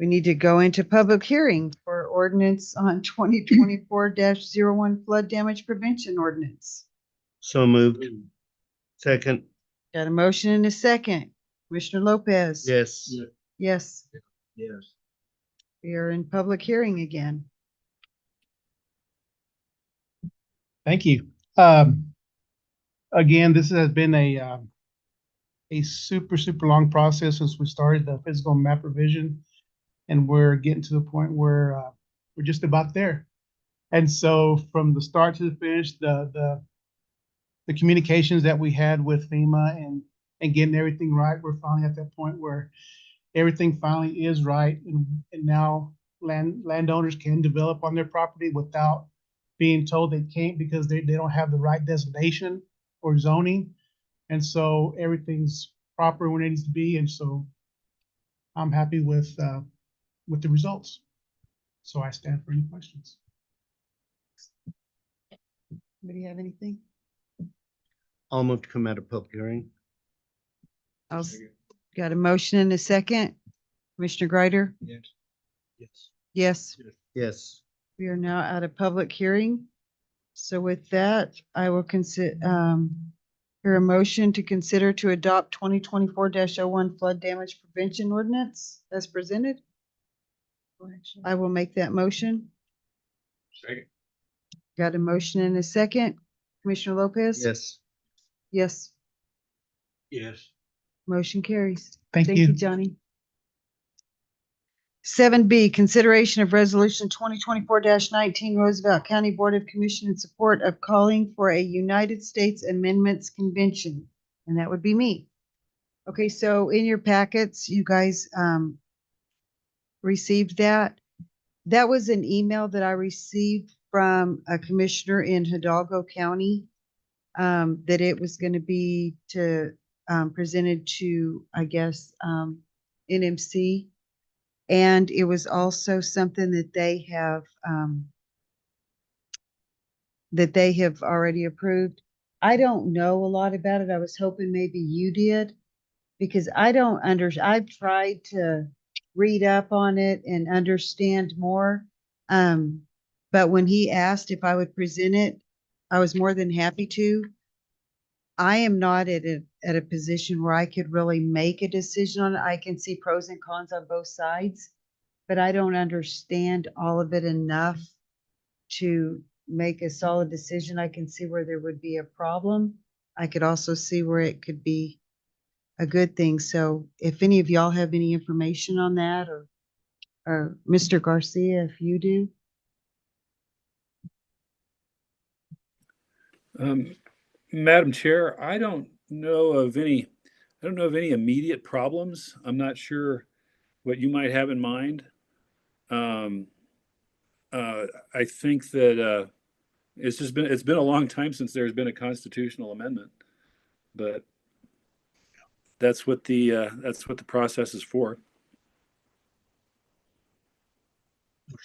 We need to go into public hearing for ordinance on 2024-01 flood damage prevention ordinance. So moved. Second. Got a motion and a second. Commissioner Lopez? Yes. Yes, Yes. we are in public hearing again. Thank you. Again, this has been a super long process since we started the physical map revision, and we're getting to the point where we're just about there. And so from the start to the finish, the communications that we had with FEMA and getting everything right, we're finally at that point where everything finally is right, and now landowners can develop on their property without being told they can't because they don't have the right designation or zoning. And so everything's proper when it needs to be. And so I'm happy with the results. So I stand for any questions. Anybody have anything? I'll move to come out of public hearing. Got a motion and a second. Commissioner Greider? Yes. Yes. Yes. Yes. We are now out of public hearing. So with that, I will consider, hear a motion to consider to adopt 2024-01 flood damage prevention ordinance as presented. I will make that motion. Second. Got a motion and a second. Commissioner Lopez? Yes. Yes, Yes. motion carries. Thank you. Johnny. 7B, consideration of resolution 2024-19 Roosevelt County Board of Commission in support of calling for a United States Amendments Convention. And that would be me. Okay, so in your packets, you guys received that. That was an email that I received from a commissioner in Hidalgo County, that it was going to be presented to, I guess, NMC. And it was also something that they have already approved. I don't know a lot about it. I was hoping maybe you did, because I've tried to read up on it and understand more. But when he asked if I would present it, I was more than happy to. I am not at a position where I could really make a decision on it. I can see pros and cons on both sides, but I don't understand all of it enough to make a solid decision. I can see where there would be a problem. I could also see where it could be a good thing. So if any of y'all have any information on that, or Mr. Garcia, if you do. Madam Chair, I don't know of any immediate problems. I'm not sure what you might have in mind. Um, I think that it's been a long time since there's been a constitutional amendment, but that's what the process is for.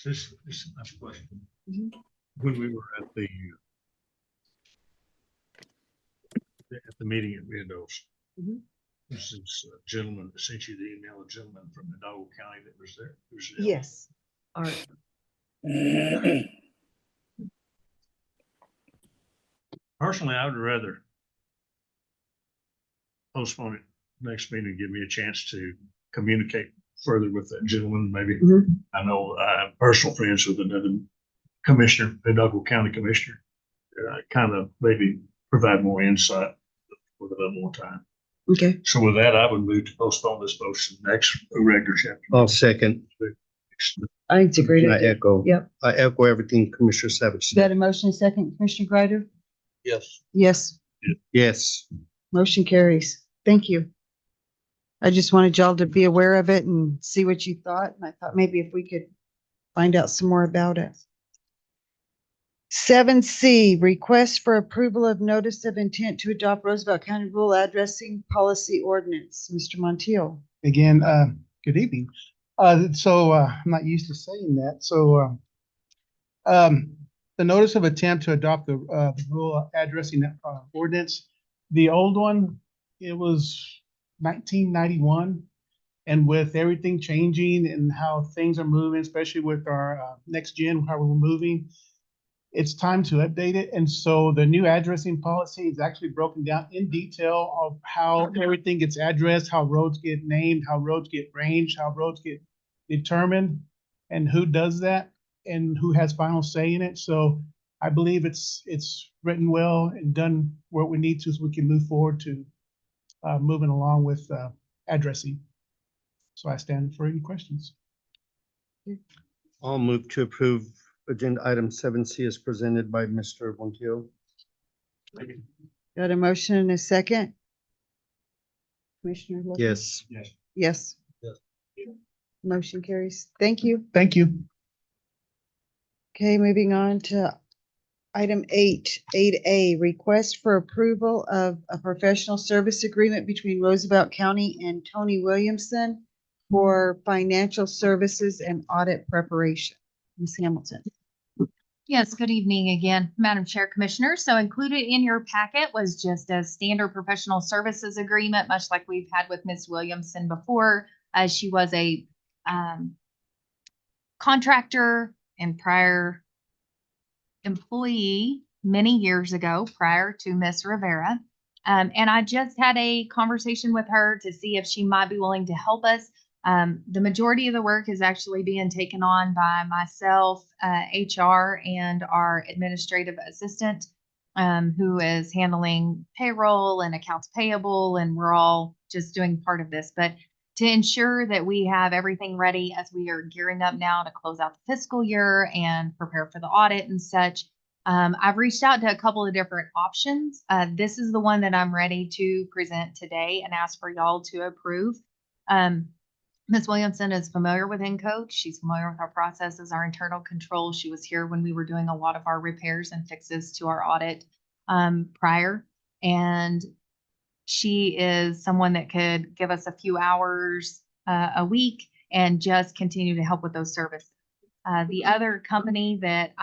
This is a nice question. Mhm. When we were at the meeting at Meadows, Mhm. this is a gentleman that sent you the email, a gentleman from Hidalgo County that was there. Yes. Art. Personally, I would rather postpone it next meeting, give me a chance to communicate further with that gentleman. Maybe Mhm. I know I have personal friends with another commissioner, Hidalgo County Commissioner. Kind of maybe provide more insight with a little more time. Okay. So with that, I would move to postpone this motion next regular chapter. I'll second. I think it's a great I idea. echo. Yep. I echo everything Commissioner Savage Got said. a motion and second, Commissioner Greider? Yes. Yes. Yes. Motion carries. Thank you. I just wanted y'all to be aware of it and see what you thought. And I thought maybe if we could find out some more about it. 7C, request for approval of notice of intent to adopt Roosevelt County Rural Addressing Policy Ordinance. Mr. Montiel. Again, good evening. I'm not used to saying that. The notice of attempt to adopt the rural addressing ordinance, the old one, it was 1991. And with everything changing and how things are moving, especially with our next gen, how we're moving, it's time to update it. And so the new addressing policy is actually broken down in detail of how everything gets addressed, how roads get named, how roads get ranged, how roads get determined, and who does that and who has final say in it. So I believe it's written well and done what we need to so we can move forward to moving along with addressing. So I stand for any questions. I'll move to approve agenda item 7C as presented by Mr. Montiel. Got a motion and a second? Commissioner Lopez? Yes. Yes. Yes. Motion carries. Thank you. Thank you. Okay, moving on to item 8A, request for approval of a professional service agreement between Roosevelt County and Tony Williamson for financial services and audit preparation. Ms. Hamilton. Yes, good evening again, Madam Chair, Commissioners. So included in your packet was just a standard professional services agreement, much like we've had with Ms. Williamson before. She was a contractor and prior employee many years ago prior to Ms. Rivera. And I just had a conversation with her to see if she might be willing to help us. The majority of the work is actually being taken on by myself, HR, and our administrative assistant, who is handling payroll and accounts payable, and we're all just doing part of this. But to ensure that we have everything ready as we are gearing up now to close out the fiscal year and prepare for the audit and such, I've reached out to a couple of different options. This is the one that I'm ready to present today and ask for y'all to approve. Ms. Williamson is familiar with Encode. She's familiar with our processes, our internal controls. She was here when we were doing a lot of our repairs and fixes to our audit prior. And she is someone that could give us a few hours a week and just continue to help with those services. The other company that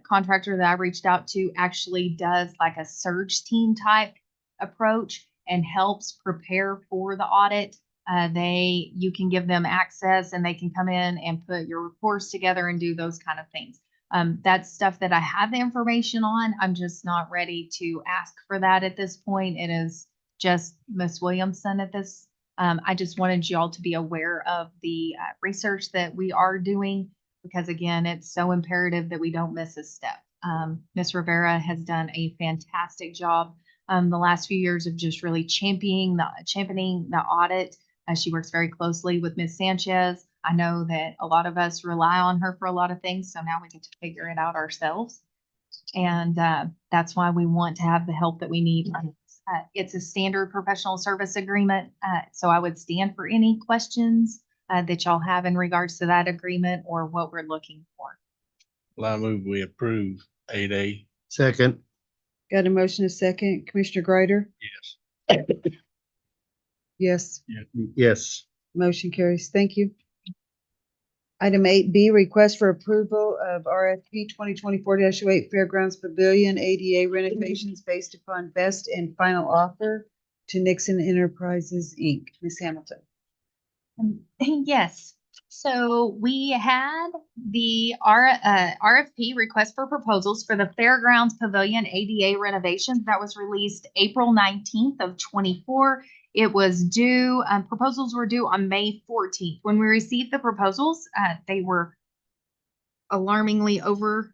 contractor that I reached out to actually does like a surge team type approach and helps prepare for the audit. You can give them access and they can come in and put your reports together and do those kind of things. That's stuff that I have the information on. I'm just not ready to ask for that at this point. It is just Ms. Williamson at this. I just wanted you all to be aware of the research that we are doing, because again, it's so imperative that we don't miss a step. Ms. Rivera has done a fantastic job the last few years of just really championing the audit. She works very closely with Ms. Sanchez. I know that a lot of us rely on her for a lot of things, so now we get to figure it out ourselves. And that's why we want to have the help that we need. It's a standard professional service agreement. So I would stand for any questions that y'all have in regards to that agreement or what we're looking for. Well, I move we approve 8A. Second. Got a motion, a second. Commissioner Greider? Yes. Yes. Yes. Motion carries. Thank you. Item 8B, request for approval of RFP 2024-08 Fairgrounds Pavilion ADA renovations based upon best and final offer to Nixon Enterprises, Inc. Ms. Hamilton. Yes. So we had the RFP request for proposals for the Fairgrounds Pavilion ADA renovations that was released April 19th of 24. It was due, proposals were due on May 14th. When we received the proposals, they were alarmingly over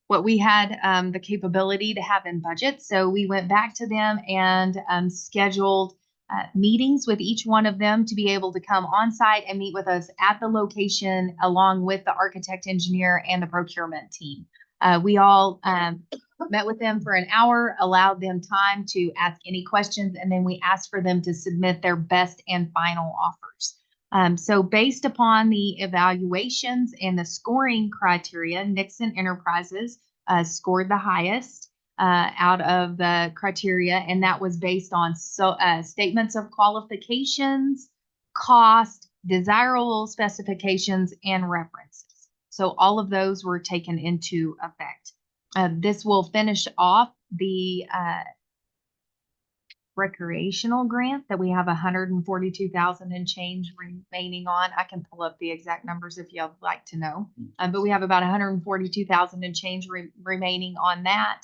what we had the capability to have in budget. So we went back to them and scheduled meetings with each one of them to be able to come on site and meet with us at the location along with the architect, engineer, and the procurement team. We all met with them for an hour, allowed them time to ask any questions, and then we asked for them to submit their best and final offers. So based upon the evaluations and the scoring criteria, Nixon Enterprises scored the highest out of the criteria, and that was based on statements of qualifications, cost, desirable specifications, and references. So all of those were taken into effect. This will finish off the recreational grant that we have 142,000 and change remaining on. I can pull up the exact numbers if you'd like to know. But we have about 142,000 and change remaining on that.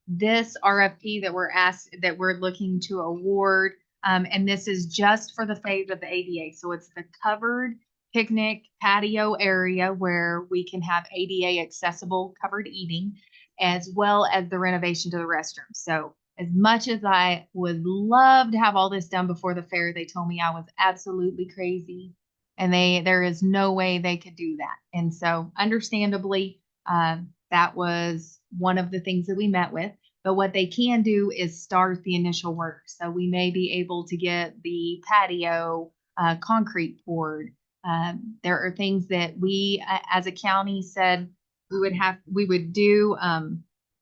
This RFP that we're looking to award, and this is just for the phase of the ADA. So it's the covered picnic patio area where we can have ADA accessible covered eating, as well as the renovation to the restrooms. So as much as I would love to have all this done before the fair, they told me I was absolutely crazy, and there is no way they could do that. And so understandably, that was one of the things that we met with. But what they can do is start the initial work. So we may be able to get the patio concrete poured. There are things that we, as a county, said we would do.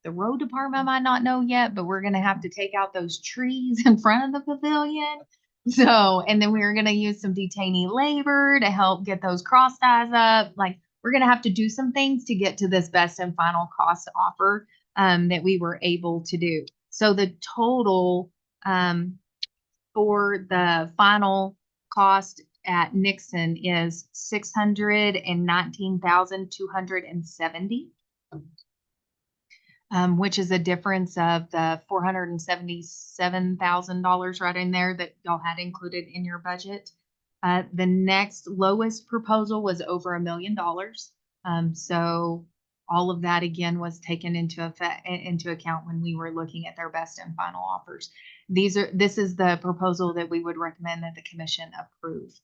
The road department might not know yet, but we're going to have to take out those trees in front of the pavilion. So, and then we're going to use some detainee labor to help get those cross ties up. Like, we're going to have to do some things to get to this best and final cost offer that we were able to do. So the total for the final cost at Nixon is $619,270. Which is a difference of the $477,000 right in there that y'all had included in your budget. The next lowest proposal was over $1 million. So all of that again was taken into account when we were looking at their best and final offers. This is the proposal that we would recommend that the commission approve.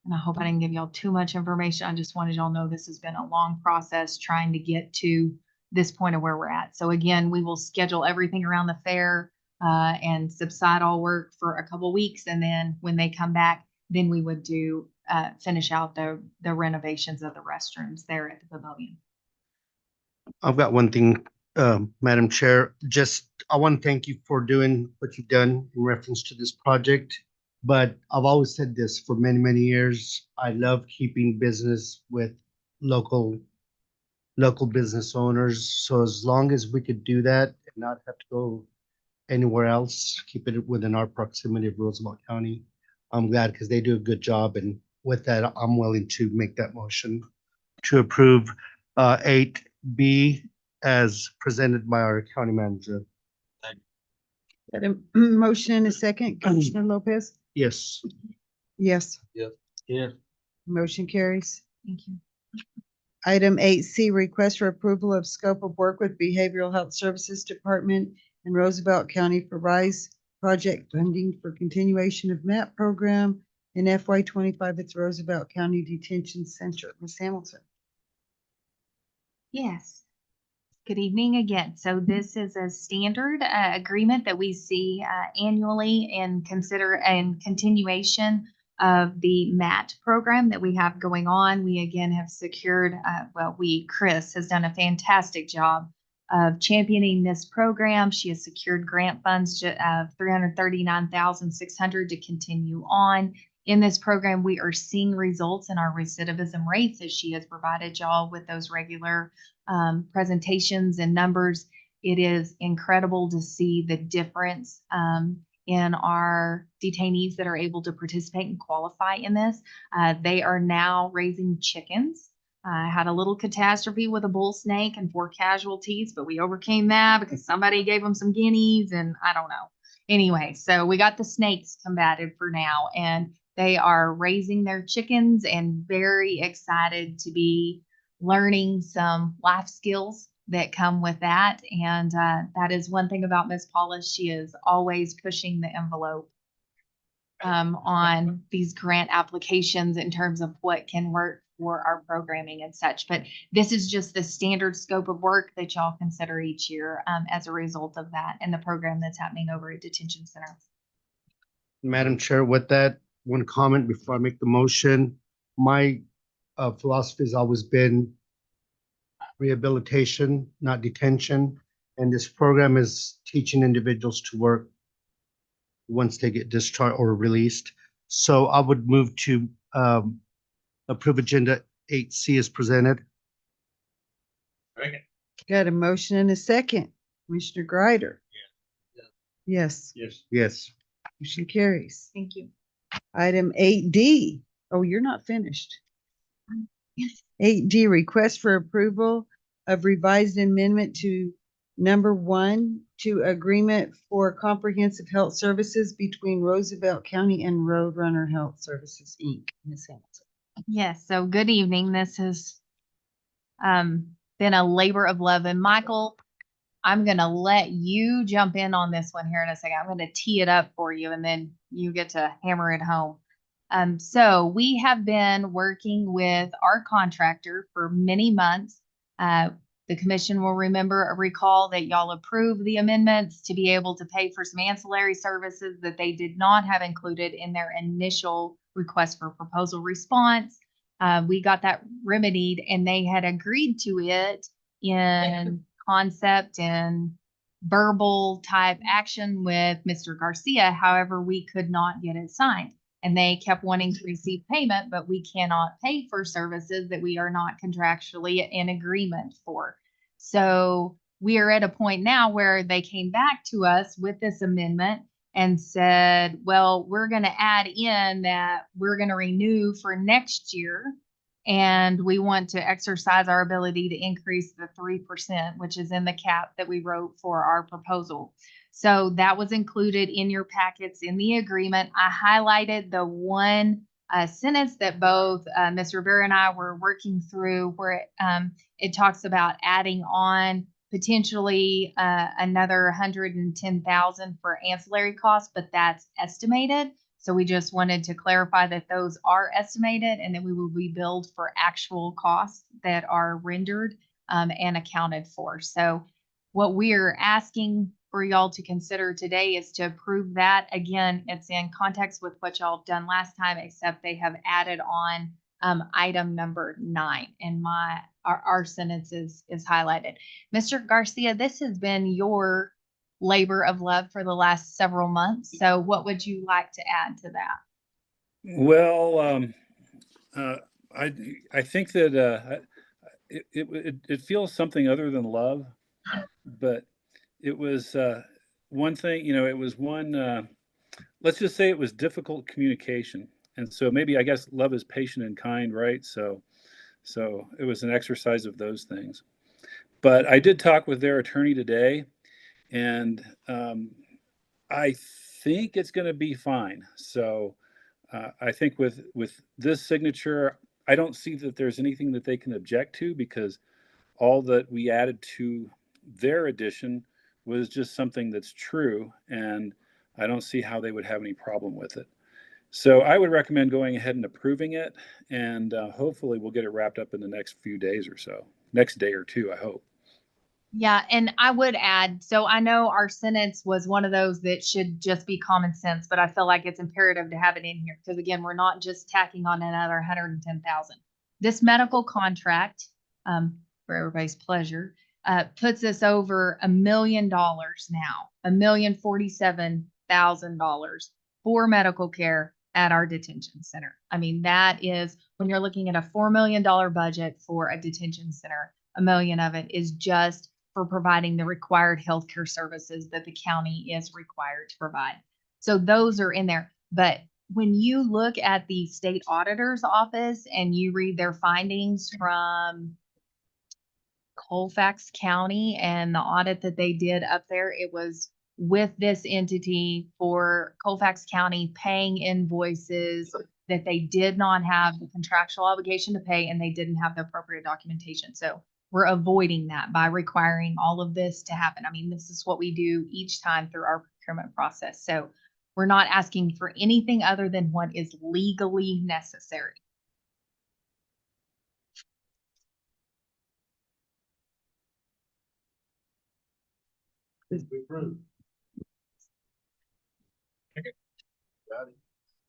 And I hope I didn't give y'all too much information. I just wanted y'all to know this has been a long process trying to get to this point of where we're at. So again, we will schedule everything around the fair and subside all work for a couple weeks. And then when they come back, then we would do finish out the renovations of the restrooms there at the pavilion. I've got one thing, Madam Chair. I want to thank you for doing what you've done in reference to this project. But I've always said this for many, many years. I love keeping business with local business owners. So as long as we could do that and not have to go anywhere else, keep it within our proximity of Roosevelt County, I'm glad because they do a good job. And with that, I'm willing to make that motion to approve 8B as presented by our county manager. Got a motion and a second. Commissioner Lopez? Yes. Yes. Yes. Motion carries. Thank you. Item 8C, request for approval of scope of work with Behavioral Health Services Department in Roosevelt County for RISE project funding for continuation of MAP program in FY25 at the Roosevelt County Detention Center. Ms. Hamilton. Yes. Good evening again. So this is a standard agreement that we see annually and consider in continuation of the MAT program that we have going on. We again have secured, Chris has done a fantastic job of championing this program. She has secured grant funds of $339,600 to continue on. In this program, we are seeing results in our recidivism rates as she has provided y'all with those regular presentations and numbers. It is incredible to see the difference in our detainees that are able to participate and qualify in this. They are now raising chickens. I had a little catastrophe with a bull snake and 4 casualties, but we overcame that because somebody gave them some guineas and I don't know. Anyway, so we got the snakes combated for now, and they are raising their chickens and very excited to be learning some life skills that come with that. And that is one thing about Miss Paula. She is always pushing the envelope on these grant applications in terms of what can work for our programming and such. But this is just the standard scope of work that y'all consider each year as a result of that and the program that's happening over at Detention Center. Madam Chair, with that, one comment before I make the motion. My philosophy has always been rehabilitation, not detention. And this program is teaching individuals to work once they get discharged or released. So I would move to approve agenda 8C as presented. Got a motion and a second. Commissioner Greider? Yes. Yes. Yes. Motion carries. Thank you. Item 8D. Oh, you're not finished. Yes. 8D, request for approval of revised amendment to number 1 to agreement for comprehensive health services between Roosevelt County and Roadrunner Health Services, Inc. Ms. Hamilton. Yes, so good evening. This has been a labor of love. And Michael, I'm going to let you jump in on this one here in a second. I'm going to tee it up for you and then you get to hammer it home. So we have been working with our contractor for many months. The commission will recall that y'all approved the amendments to be able to pay for some ancillary services that they did not have included in their initial request for proposal response. We got that remedied and they had agreed to it in concept and verbal type action with Mr. Garcia. However, we could not get it signed. And they kept wanting to receive payment, but we cannot pay for services that we are not contractually in agreement for. So we are at a point now where they came back to us with this amendment and said, well, we're going to add in that we're going to renew for next year. And we want to exercise our ability to increase the 3%, which is in the cap that we wrote for our proposal. So that was included in your packets in the agreement. I highlighted the one sentence that both Ms. Rivera and I were working through where it talks about adding on potentially another $110,000 for ancillary costs, but that's estimated. So we just wanted to clarify that those are estimated and that we will be billed for actual costs that are rendered and accounted for. So what we're asking for y'all to consider today is to approve that. Again, it's in context with what y'all have done last time, except they have added on item number 9 and our sentence is highlighted. Mr. Garcia, this has been your labor of love for the last several months. So what would you like to add to that? Well, I think that it feels something other than love, but it was one thing, it was one, let's just say it was difficult communication. And so maybe, I guess, love is patient and kind, right? So it was an exercise of those things. But I did talk with their attorney today, and I think it's going to be fine. So I think with this signature, I don't see that there's anything that they can object to, because all that we added to their addition was just something that's true, and I don't see how they would have any problem with it. So I would recommend going ahead and approving it, and hopefully we'll get it wrapped up in the next few days or so, next day or two, I hope. Yeah, and I would add, so I know our sentence was one of those that should just be common sense, but I feel like it's imperative to have it in here because again, we're not just tacking on another 110,000. This medical contract, for everybody's pleasure, puts us over $1 million now, $1,047,000 for medical care at our detention center. I mean, that is when you're looking at a $4 million budget for a detention center, $1 million of it is just for providing the required healthcare services that the county is required to provide. So those are in there. But when you look at the state auditor's office and you read their findings from Colfax County and the audit that they did up there, it was with this entity for Colfax County paying invoices that they did not have the contractual obligation to pay and they didn't have the appropriate documentation. So we're avoiding that by requiring all of this to happen. I mean, this is what we do each time through our procurement process. So we're not asking for anything other than what is legally necessary.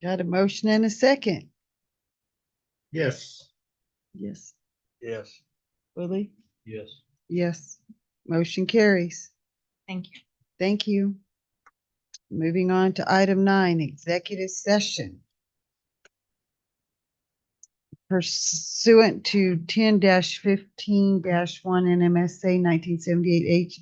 Got a motion and a second. Yes. Yes. Yes. Willie? Yes. Yes. Motion carries. Thank you. Thank you. Moving on to item 9, executive session. Pursuant to 10-15-1 NMSA 1978H,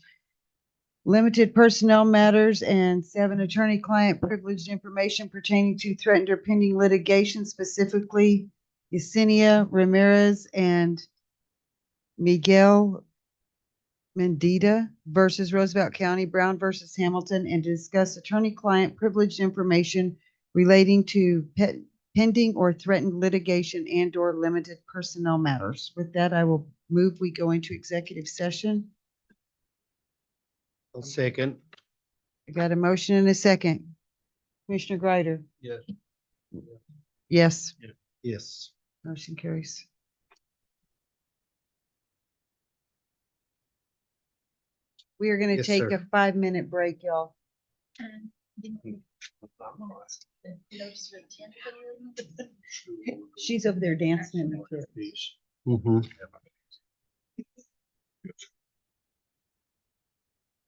limited personnel matters and 7 attorney-client privileged information pertaining to threatened or pending litigation, specifically Yesenia Ramirez and Miguel Mendita versus Roosevelt County, Brown versus Hamilton, and to discuss attorney-client privileged information relating to pending or threatened litigation and/or limited personnel matters. With that, I will move we go into executive session. I'll second. I got a motion and a second. Commissioner Greider? Yes. Yes. Yes. Motion carries. We are going to Yes, take sir. a 5-minute break, y'all. She's over there dancing in the pit. Mm-hmm.